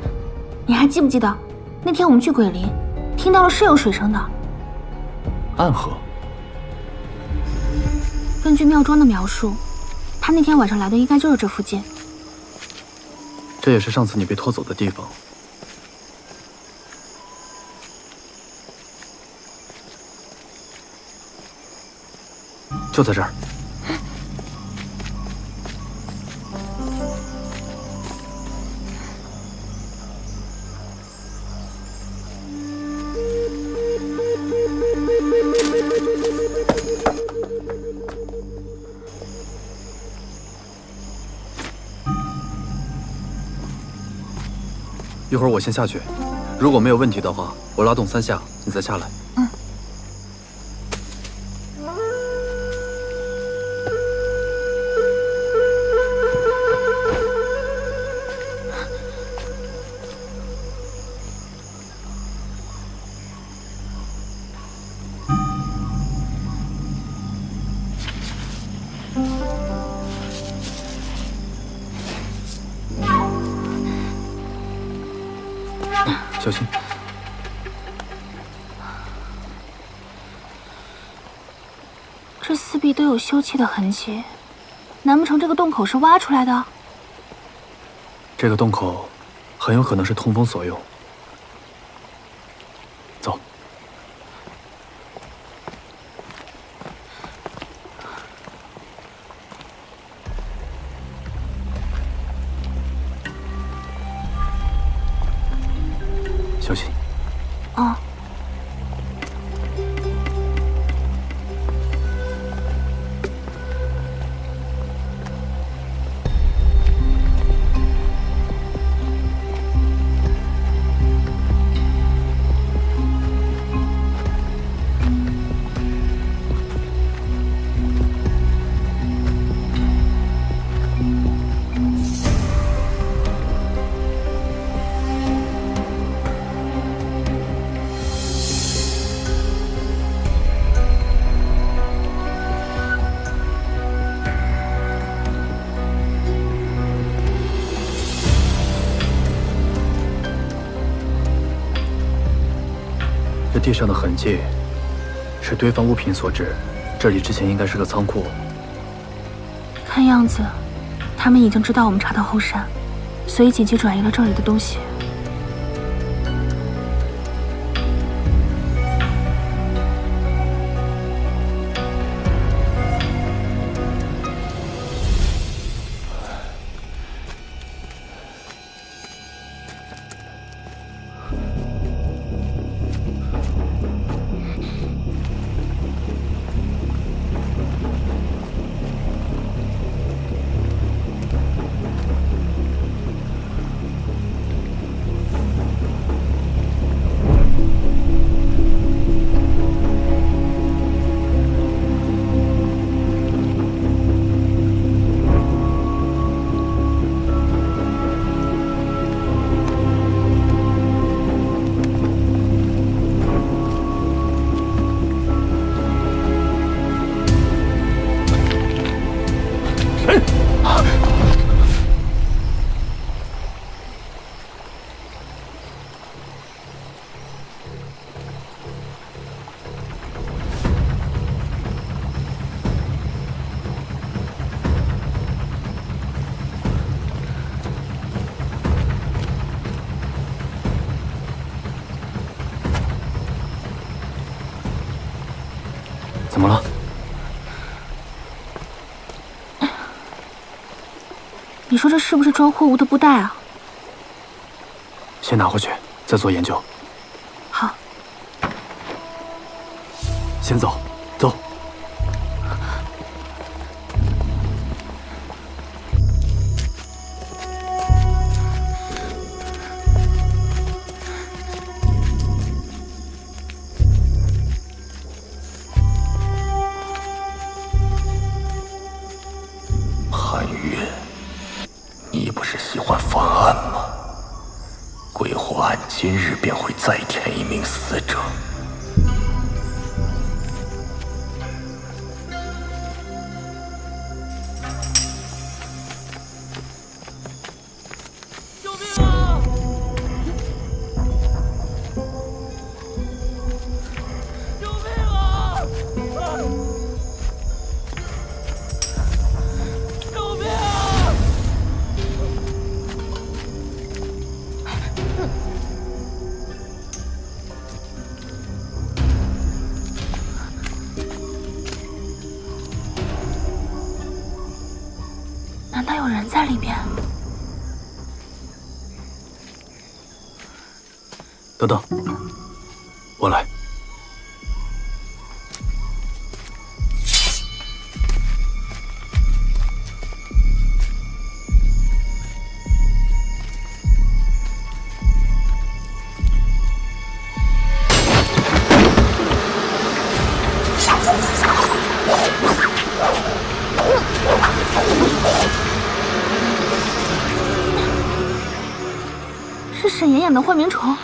你还记不记得那天我们去鬼林，听到了是有水声的？暗河。根据妙庄的描述，他那天晚上来的应该就是这附近。这也是上次你被拖走的地方。就在这儿。一会儿我先下去，如果没有问题的话，我拉动3下，你再下来。小心。这四壁都有修葺的痕迹，难不成这个洞口是挖出来的？这个洞口很有可能是通风所用。走。小心。哦。这地上的痕迹是堆放物品所致，这里之前应该是个仓库。看样子，他们已经知道我们查到后山，所以紧急转移了这里的东西。怎么了？你说这是不是装货物的布袋啊？先拿回去，再做研究。好。先走，走。潘越，你不是喜欢翻案吗？鬼火案今日便会再添一名死者。救命啊！救命啊！救命啊！难道有人在里面？等等，我来。是沈妍演的幻鸣虫。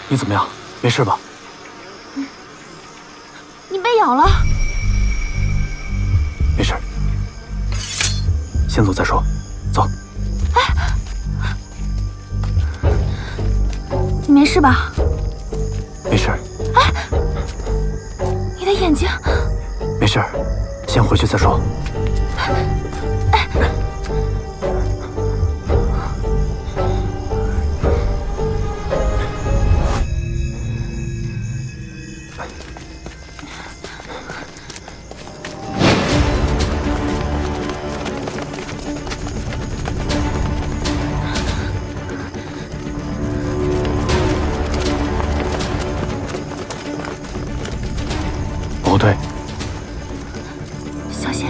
你怎么样？没事吧？你被咬了？没事，先走再说。走。你没没事吧？没事。哎，你的眼睛……没事，先回去再说。不对，小心！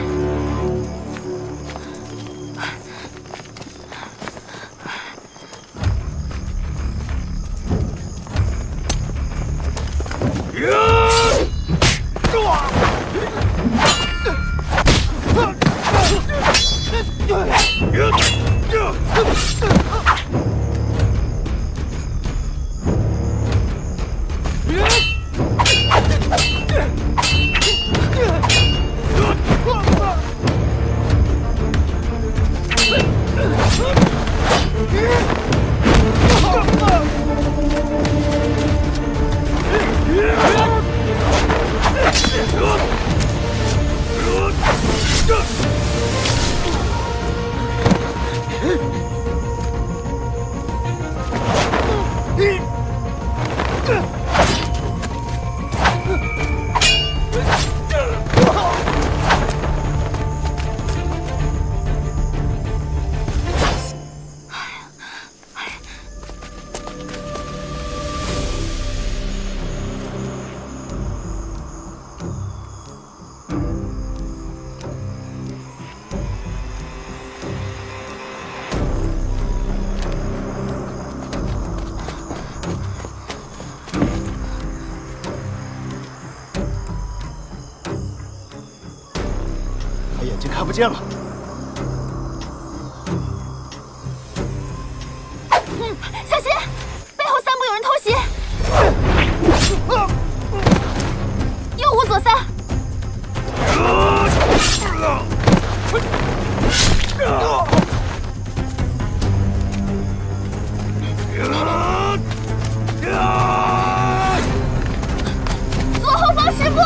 他眼睛看不见了。小心！背后3步有人偷袭，右5左3。左后方10步。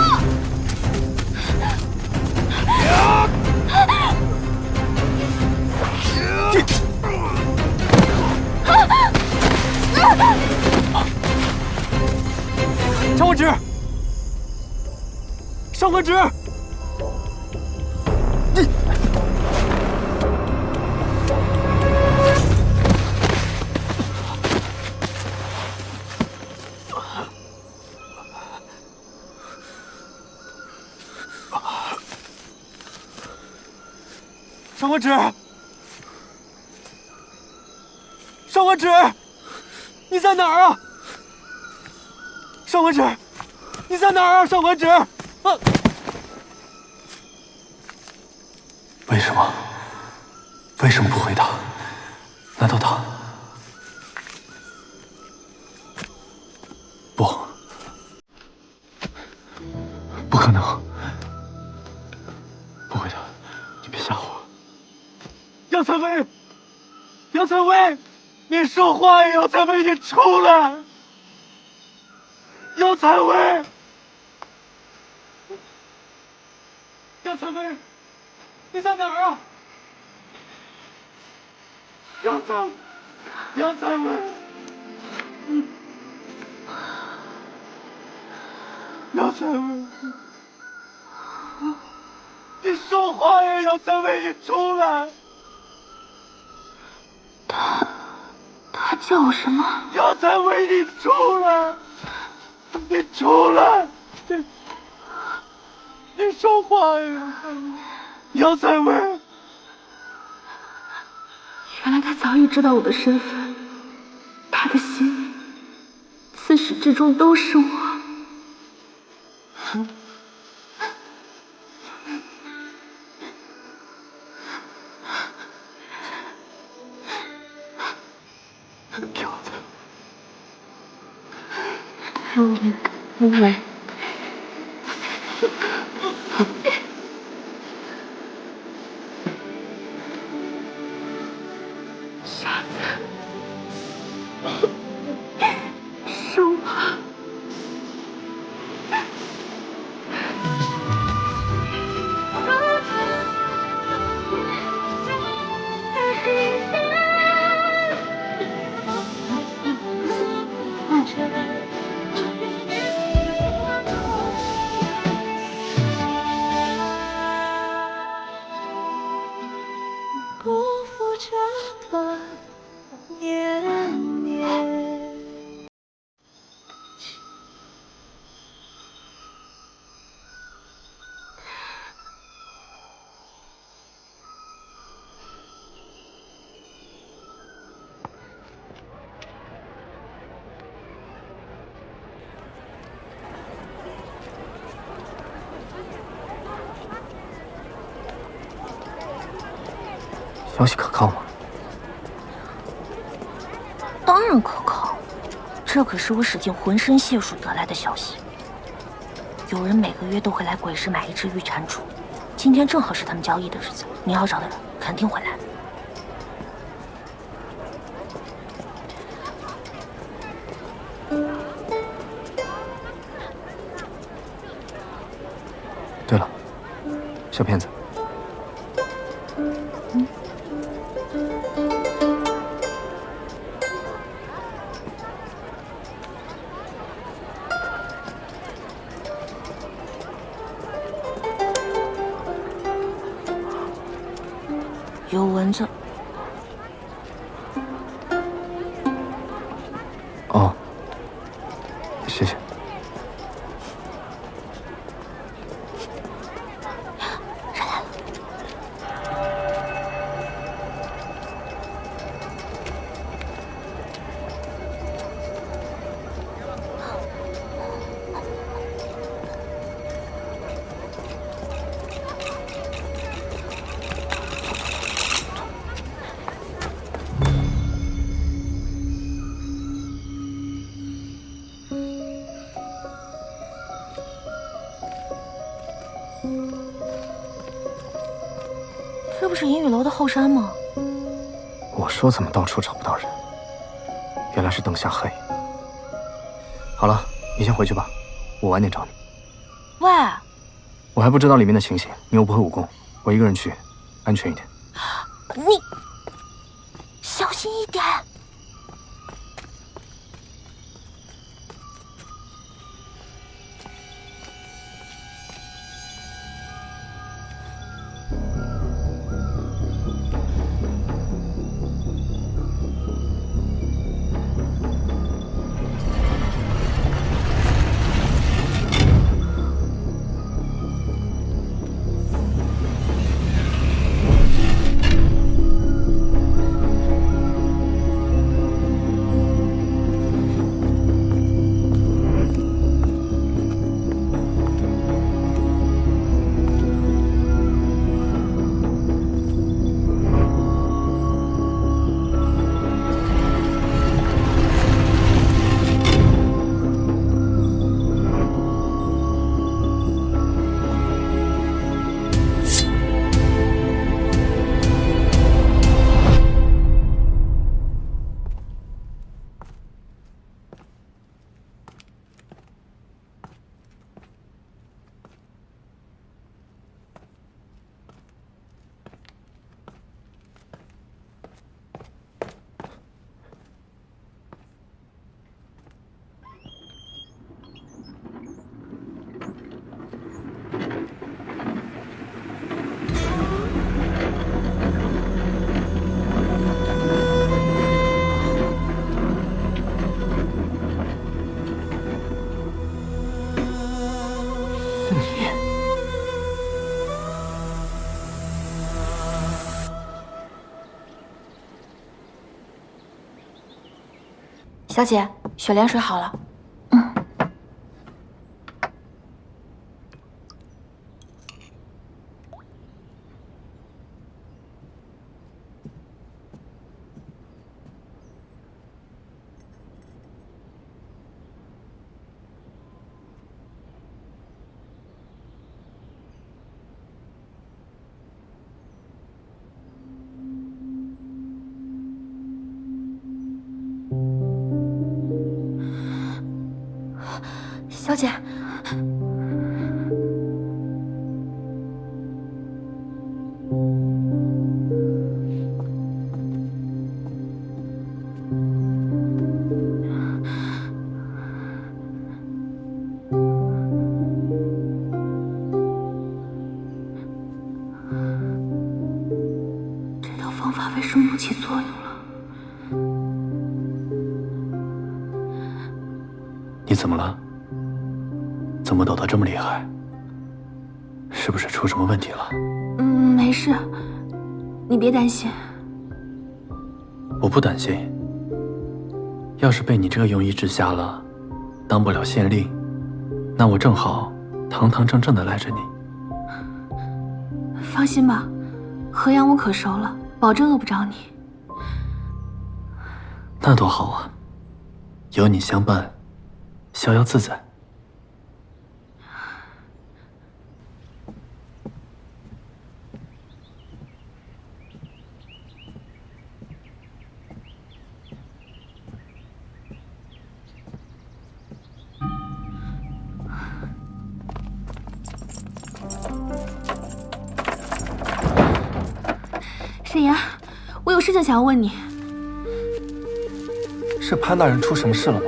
上官直，上官直，上官直，上官直，你在哪儿啊？上官直，你在哪儿啊？上官直，啊！为什么？为什么不回答？难道他……不，不可能！不回答，你别吓我！杨采薇，杨采薇，你说话呀！杨采薇，你出来！杨采薇，杨采薇，你在哪儿啊？杨采薇，杨采薇，你说话呀！杨采薇，你出来！他叫我什么？杨采薇，你出来！你出来！你说话呀！杨采薇，原来他早已知道我的身份，他的心里自始至终都是我。傻子，这么年年。消息可靠吗？当然可靠，这可是我使尽浑身解数得来的消息。有人每个月都会来鬼市买一只玉蟾蜍，今天正好是他们交易的日子，你要找的人肯定会来。对了，小骗子。有蚊子。哦，谢谢。人来了。这不是银雨楼的后山吗？我说怎么到处找不到人，原来是灯下黑。好了，你先回去吧，我晚点找你。喂，我还不知道里面的情形，你又不会武功，我一个人去，安全一点。你小心一点。小姐，雪莲水好了。小姐，这套方法为什生不起作用了。你怎么了？怎么抖得这么厉害？是不是出什么问题了？没事，你别担心。我不担心。要是被你这个庸医治瞎了，当不了县令，那我正好堂堂正正的赖着你。放心吧，河阳我可熟了，保证饿不着你。那多好啊，有你相伴，逍遥自在。沈岩，我有事情想要问你。是潘大人出什么事了吗？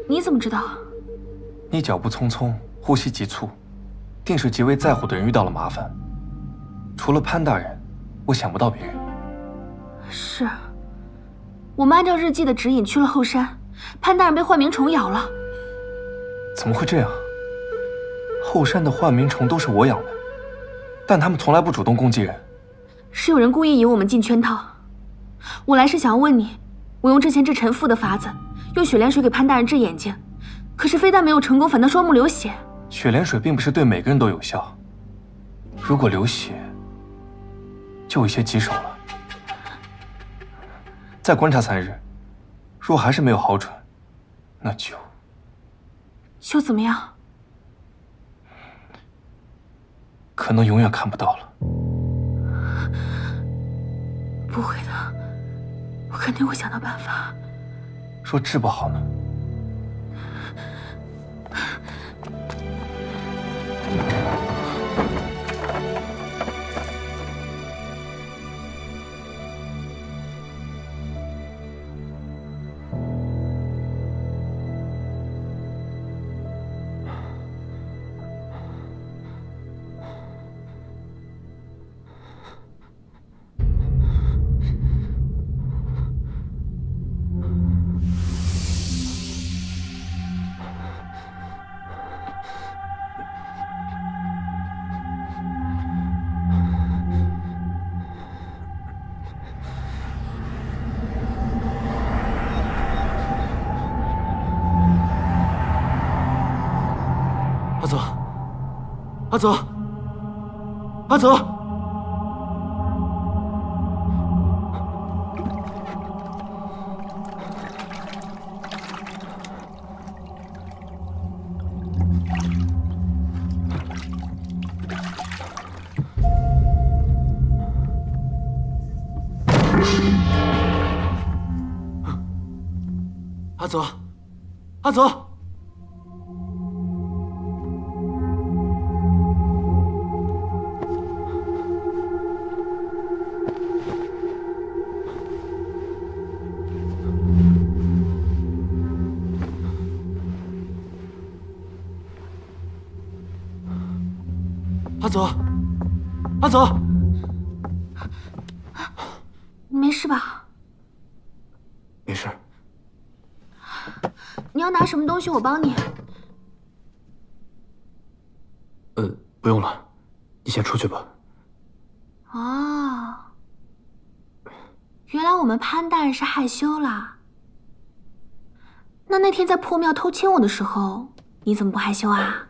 你怎么知道？你脚步匆匆，呼吸急促，定是极为在乎的人遇到了麻烦。除了潘大人，我想不到别人。是，我们按照日记的指引去了后山，潘大人被幻鸣虫咬了。怎么会这样？后山的幻鸣虫都是我养的，但他们从来不主动攻击人。是有人故意引我们进圈套。我来是想要问你，我用之前治陈父的法子，用雪莲水给潘大人治眼睛，可是非但没有成功，反倒双目流血。雪莲水并不是对每个人都有效，如果流血，就有些棘手了。再观察3日，若还是没有好转，那就怎么样？可能永远看不到了。不会的，我肯定会想到办法。若治不好呢？阿泽，阿泽，阿泽，阿泽。阿泽，阿泽，没事吧？没事。你要拿什么东西，我帮你。不用了，你先出去吧。哦，原来我们潘大人是害羞啦。那天在破庙偷亲我的时候，你怎么不害羞啊？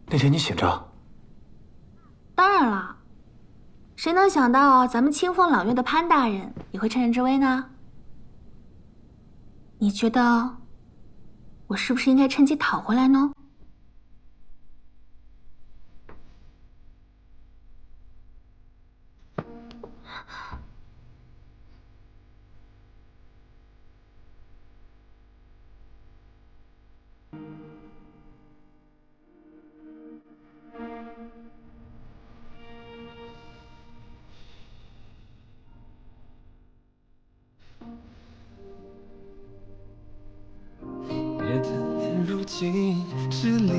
那天你醒着。当然了，谁能想到咱们清风朗月的潘大人也会趁人之危呢？你觉得我是不是应该趁机讨回来呢？如今之里，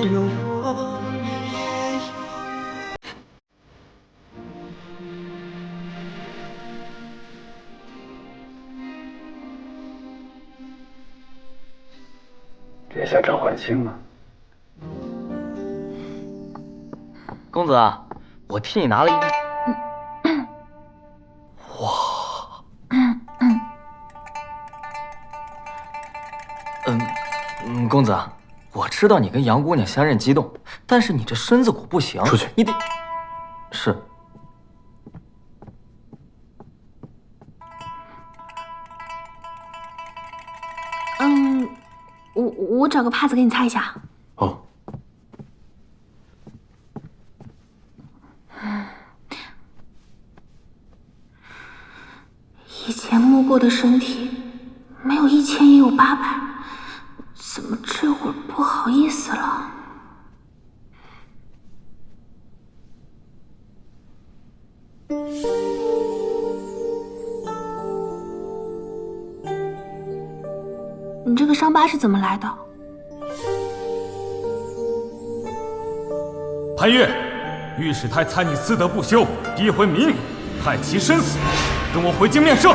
有花。殿下召唤卿吗？公子，我替你拿了一。公子，我知道你跟杨姑娘相认激动，但是你这身子骨不行，出去，你得是。我找个帕子给你擦一下。哦。以前摸过的身体，没有1000也有800，怎么这会儿不好意思了？你这个伤疤是怎么来的？潘越，御史台参你私德不修，诋毁民女，害其身死，跟我回京面圣。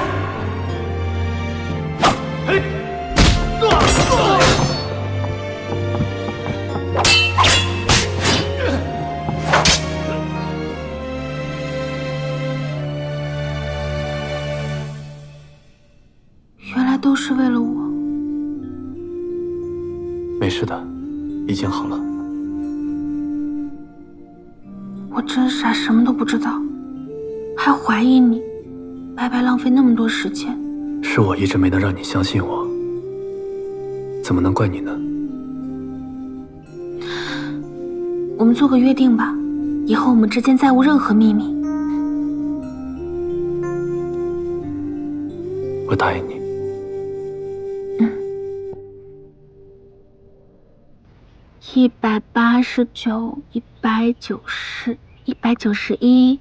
原来都是为了我。没事的，已经好了。我真傻，什么都不知道，还怀疑你，白白浪费那么多时间。是我一直没能让你相信我，怎么能怪你呢？我们做个约定吧，以后我们之间再无任何秘密。我答应你。189、190、191、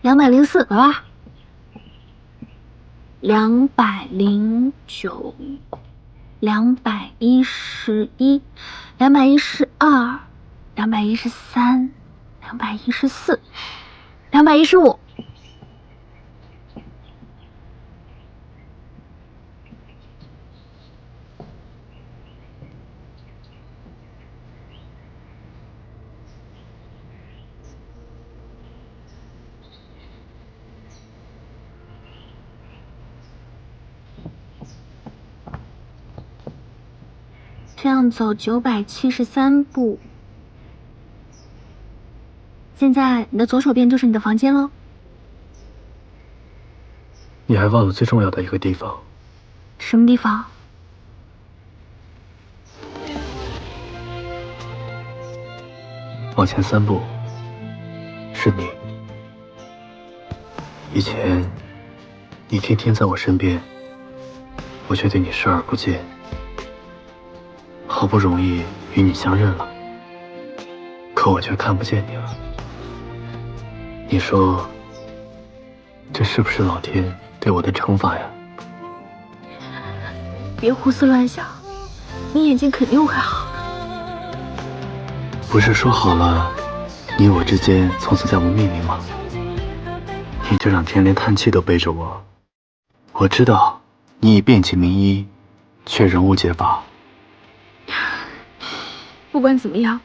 204，来吧。209、211、212、213、214、215。这样走973步。现在你的左手边就是你的房间喽。你还忘了最重要的一个地方。什么地方？往前3步，是你。以前，你天天在我身边，我却对你视而不见。好不容易与你相认了，可我却看不见你了。你说，这是不是老天对我的惩罚呀？别胡思乱想，你眼睛肯定会好。不是说好了，你我之间从此再无秘密吗？你这2天连叹气都背着我，我知道你已遍体鳞医，却仍无解法。不管怎么样，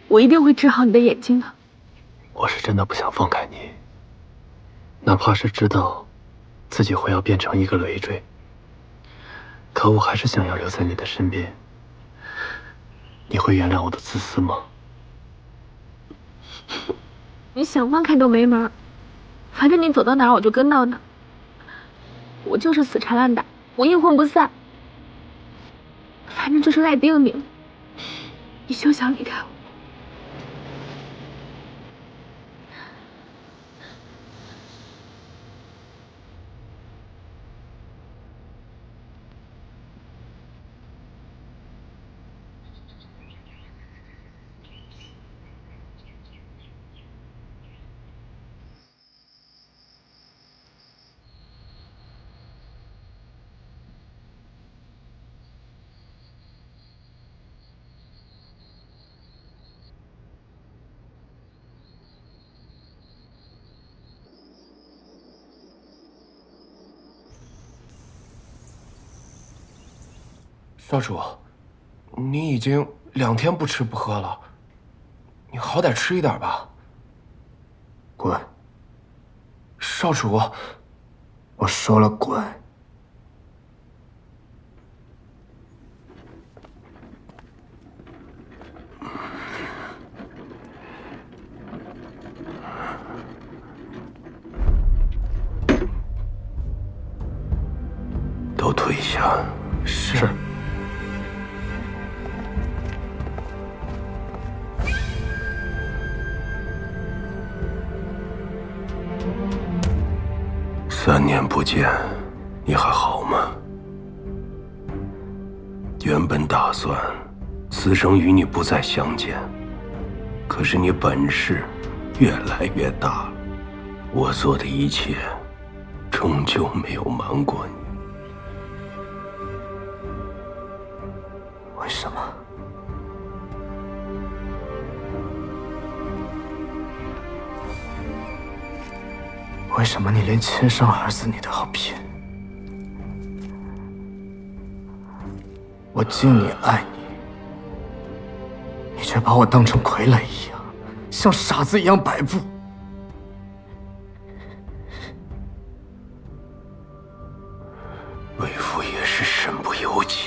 我一定会治好你的眼睛的。我是真的不想放开你，哪怕是知道自己会要变成一个累赘，可我还是想要留在你的身边。你会原谅我的自私吗？你想放开都没门，反正你走到哪儿我就跟到哪儿。我就是死缠烂打，我阴魂不散。反正就是赖定你了，你休想离开我。少主，你已经2天不吃不喝了，你好歹吃一点吧。滚！少主，我说了滚。都退下。是。3年不见，你还好吗？原本打算此生与你不再相见，可是你本事越来越大了，我做的一切终究没有瞒过你。为什么？为什么你连亲生儿子你都要骗？我敬你爱你，你却把我当成傀儡一样，像傻子一样摆布。为父也是身不由己。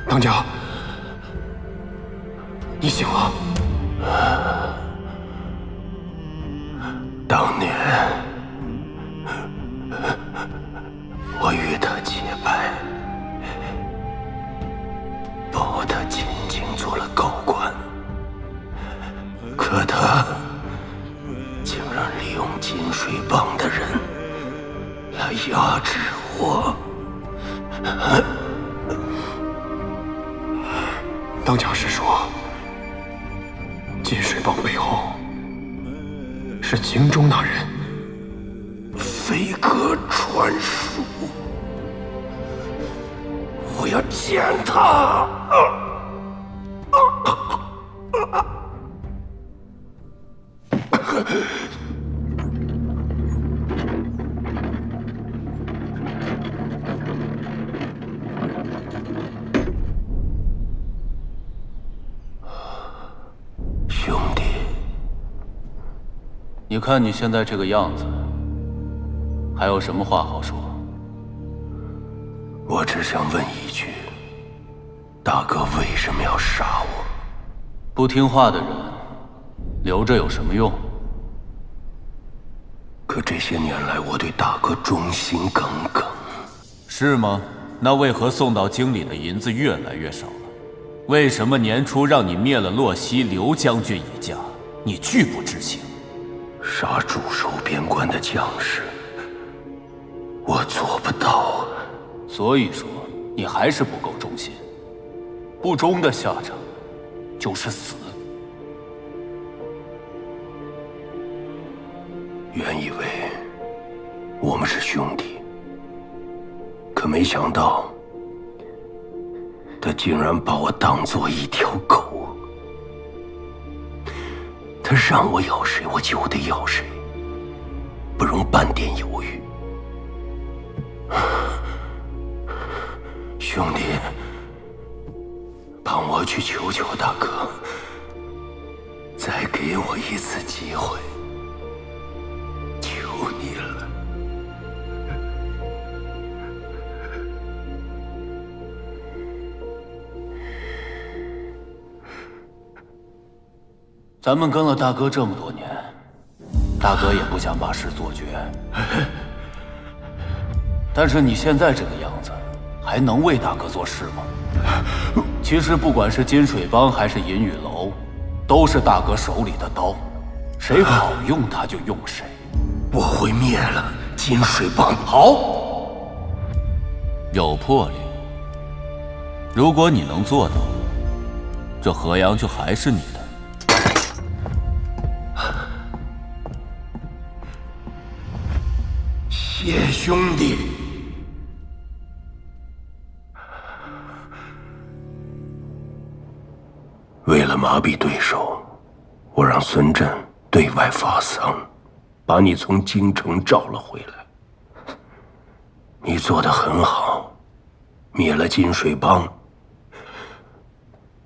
当家，你醒了。当年我与他结拜，保他进京做了高官，可他竟然利用金水帮的人来压制我。当家是说，金水帮背后是京中那人，飞鸽传书，我要见他。你看你现在这个样子，还有什么话好说？我只想问一句，大哥为什么要杀我？不听话的人，留着有什么用？可这些年来，我对大哥忠心耿耿。是吗？那为何送到京里的银子越来越少了？为什么年初让你灭了洛西刘将军一家，你拒不知情？杀驻守边关的将士，我做不到啊。所以说，你还是不够忠心。不忠的下场，就是死。原以为我们是兄弟，可没想到，他竟然把我当作一条狗。他让我要谁，我就得要谁，不容半点犹豫。兄弟，帮我去求求大哥，再给我一次机会，求你了。咱们跟了大哥这么多年，大哥也不想把事做绝。但是你现在这个样子，还能为大哥做事吗？其实不管是金水帮还是银雨楼，都是大哥手里的刀，谁好用他就用谁。我会灭了金水帮。好，有魄力。如果你能做到，这河阳就还是你的。谢兄弟。为了麻痹对手，我让孙振对外发丧，把你从京城找了回来。你做得很好，灭了金水帮，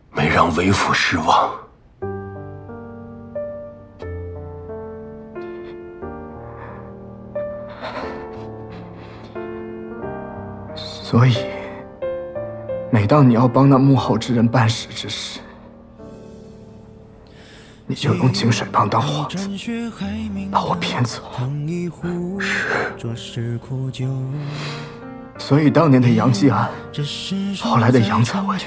没让为父失望。所以，每当你要帮那幕后之人办事之时，你就用金水帮当幌子，把我骗走。是。所以当年的杨继安，后来的杨采薇，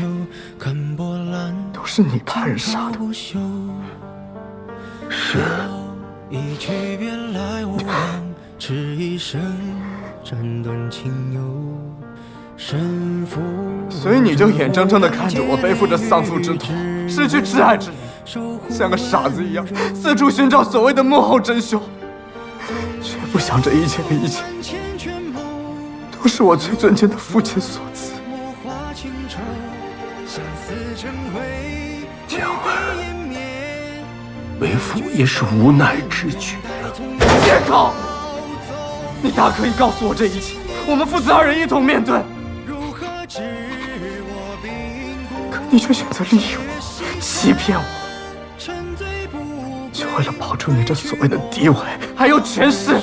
都是你派人杀的。是。所以你就眼睁睁地看着我背负着丧父之痛，失去挚爱之人，像个傻子一样四处寻找所谓的幕后真凶，却不想这一切的一切，都是我最尊敬的父亲所赐。江儿，为父也是无奈之举啊。借口！你大可以告诉我这一切，我们父子二人一同面对。可你却选择利用我，欺骗我，就为了保住你这所谓的地位，还有权势。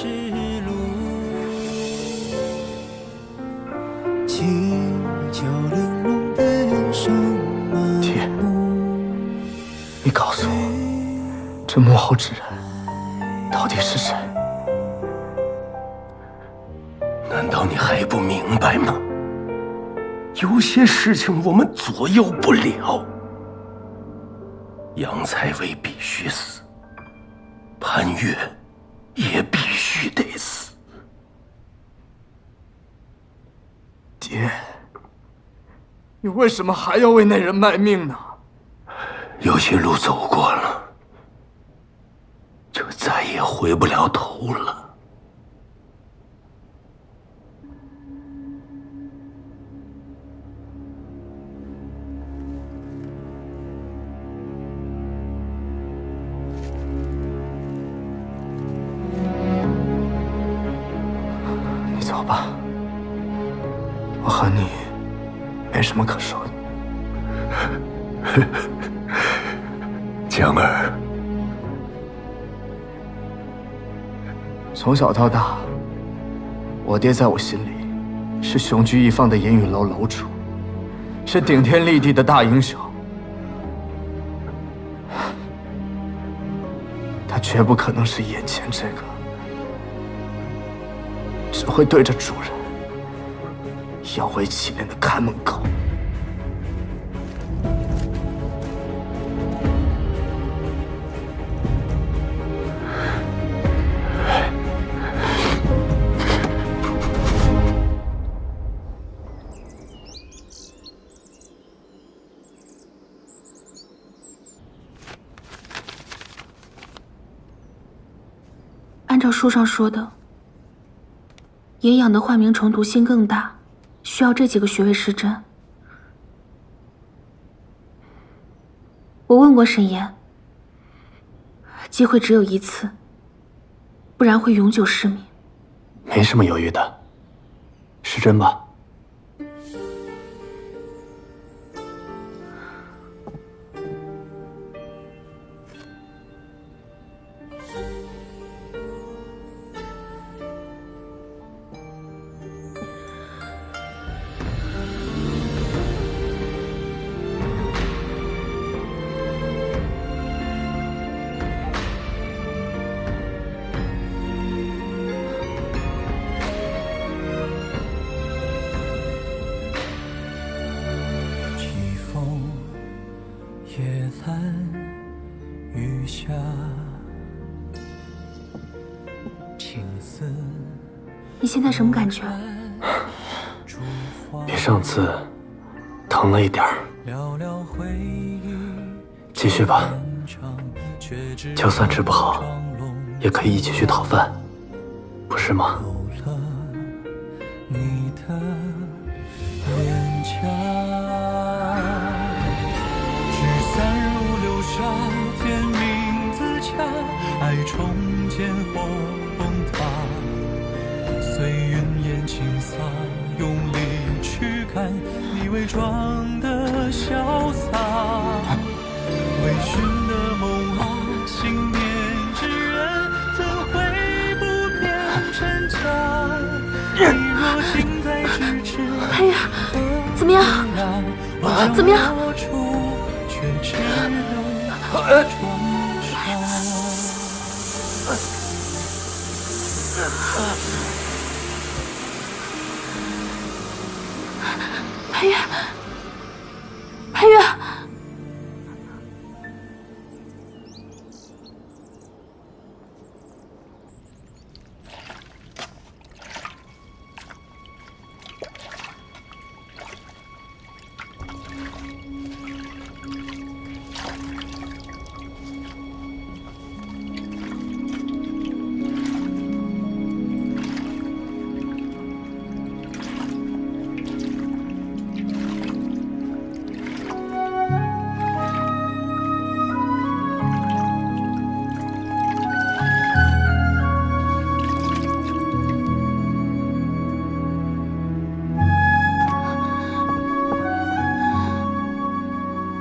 爹，你告诉我，这幕后之人到底是谁？难道你还不明白吗？有些事情我们左右不了。杨采薇必须死，潘越也必须得死。爹，你为什么还要为那人卖命呢？有些路走过了，就再也回不了头了。走吧，我和你没什么可说的。江儿，从小到大，我爹在我心里是雄居一方的烟雨楼楼主，是顶天立地的大英雄。他绝不可能是眼前这个只会对着主人摇尾乞怜的看门狗。按照书上说的，野养的幻冥虫毒性更大，需要这几个穴位施针。我问过沈岩，机会只有一次，不然会永久失明。没什么犹豫的，施针吧。你现在什么感觉？比上次疼了一点儿。继续吧，就算治不好，也可以一起去讨饭，不是吗？伪装的潇洒，微醺的梦啊，信念之人怎会不变真假？你若近在咫尺，哎呀，怎么样？怎么样？裴月，裴月，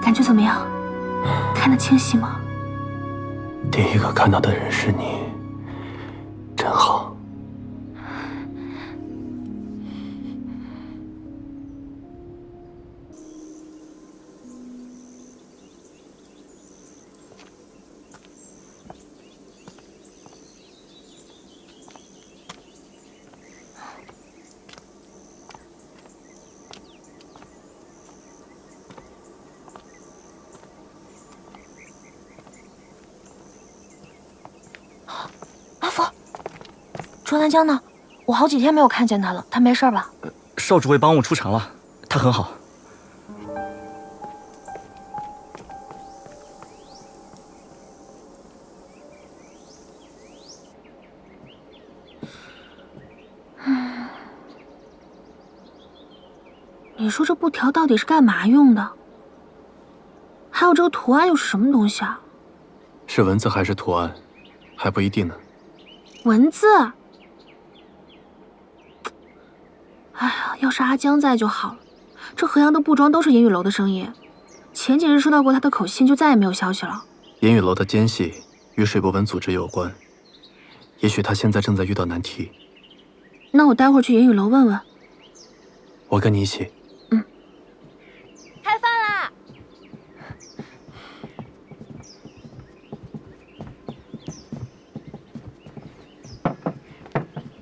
感觉怎么样？看得清晰吗？第一个看到的人是你，真好。阿福，卓兰江呢？我好几天没有看见他了，他没事吧？少主位帮我出城了，他很好。你说这布条到底是干嘛用的？还有这个图案又是什么东西啊？是文字还是图案，还不一定呢。文字。哎呀，要是阿江在就好了。这河阳的布庄都是严雨楼的生意，前几日收到过他的口信，就再也没有消息了。严雨楼的奸细与水波纹组织有关，也许他现在正在遇到难题。那我待会儿去严雨楼问问。我跟你一起。开饭啦！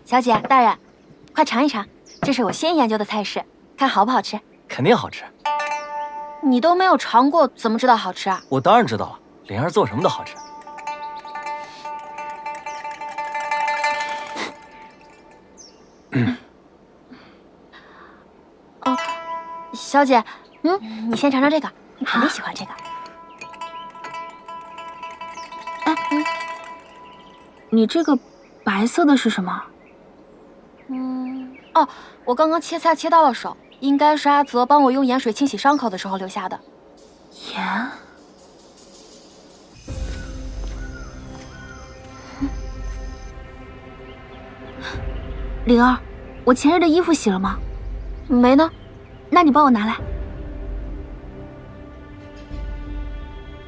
小姐、大人，快尝一尝，这是我新研究的菜式，看好不好吃？肯定好吃。你都没有尝过，怎么知道好吃啊？我当然知道了，灵儿做什么都好吃。哦，小姐，你先尝尝这个，你肯定喜欢这个。哎，你这个白色的是什么？哦，我刚刚切菜切到了手，应该是阿泽帮我用盐水清洗伤口的时候留下的。盐？灵儿，我前日的衣服洗了吗？没呢。那你帮我拿来。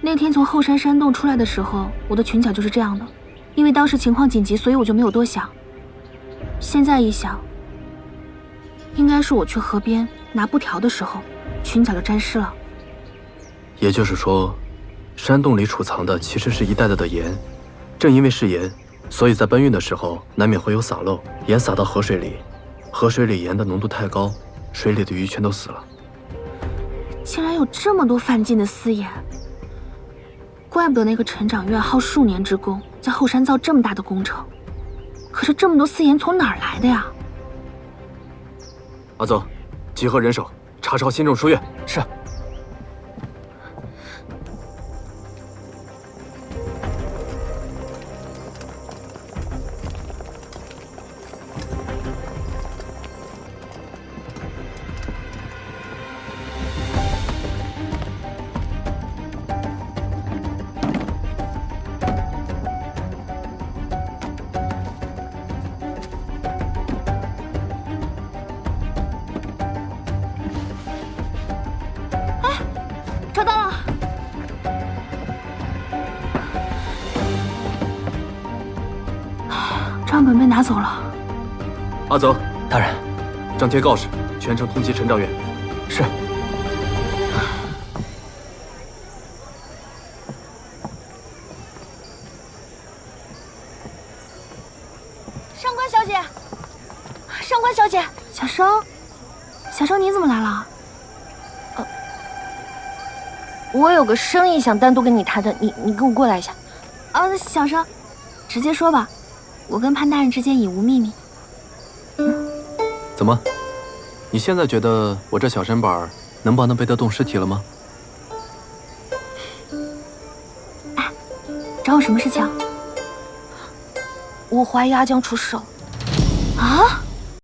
那天从后山山洞出来的时候，我的裙角就是这样的，因为当时情况紧急，所以我就没有多想。现在一想，应该是我去河边拿布条的时候，裙角就沾湿了。也就是说，山洞里储藏的其实是一袋袋的盐，正因为是盐，所以在搬运的时候难免会有洒漏，盐洒到河水里，河水里盐的浓度太高，水里的鱼全都死了。竟然有这么多犯禁的私盐，怪不得那个陈掌院耗数年之功，在后山造这么大的工程。可是这么多私盐从哪儿来的呀？阿泽，集合人手，查抄新郑书院。是。收到了。张本被拿走了。阿泽，大人，张贴告示，全城通缉陈兆远。是。上官小姐，上官小姐，小生，小生你怎么来了？我有个生意想单独跟你谈的，你跟我过来一下。小生，直接说吧，我跟潘大人之间已无秘密。怎么？你现在觉得我这小身板能帮他背得动尸体了吗？找我什么事情？我怀疑阿江出事了。啊？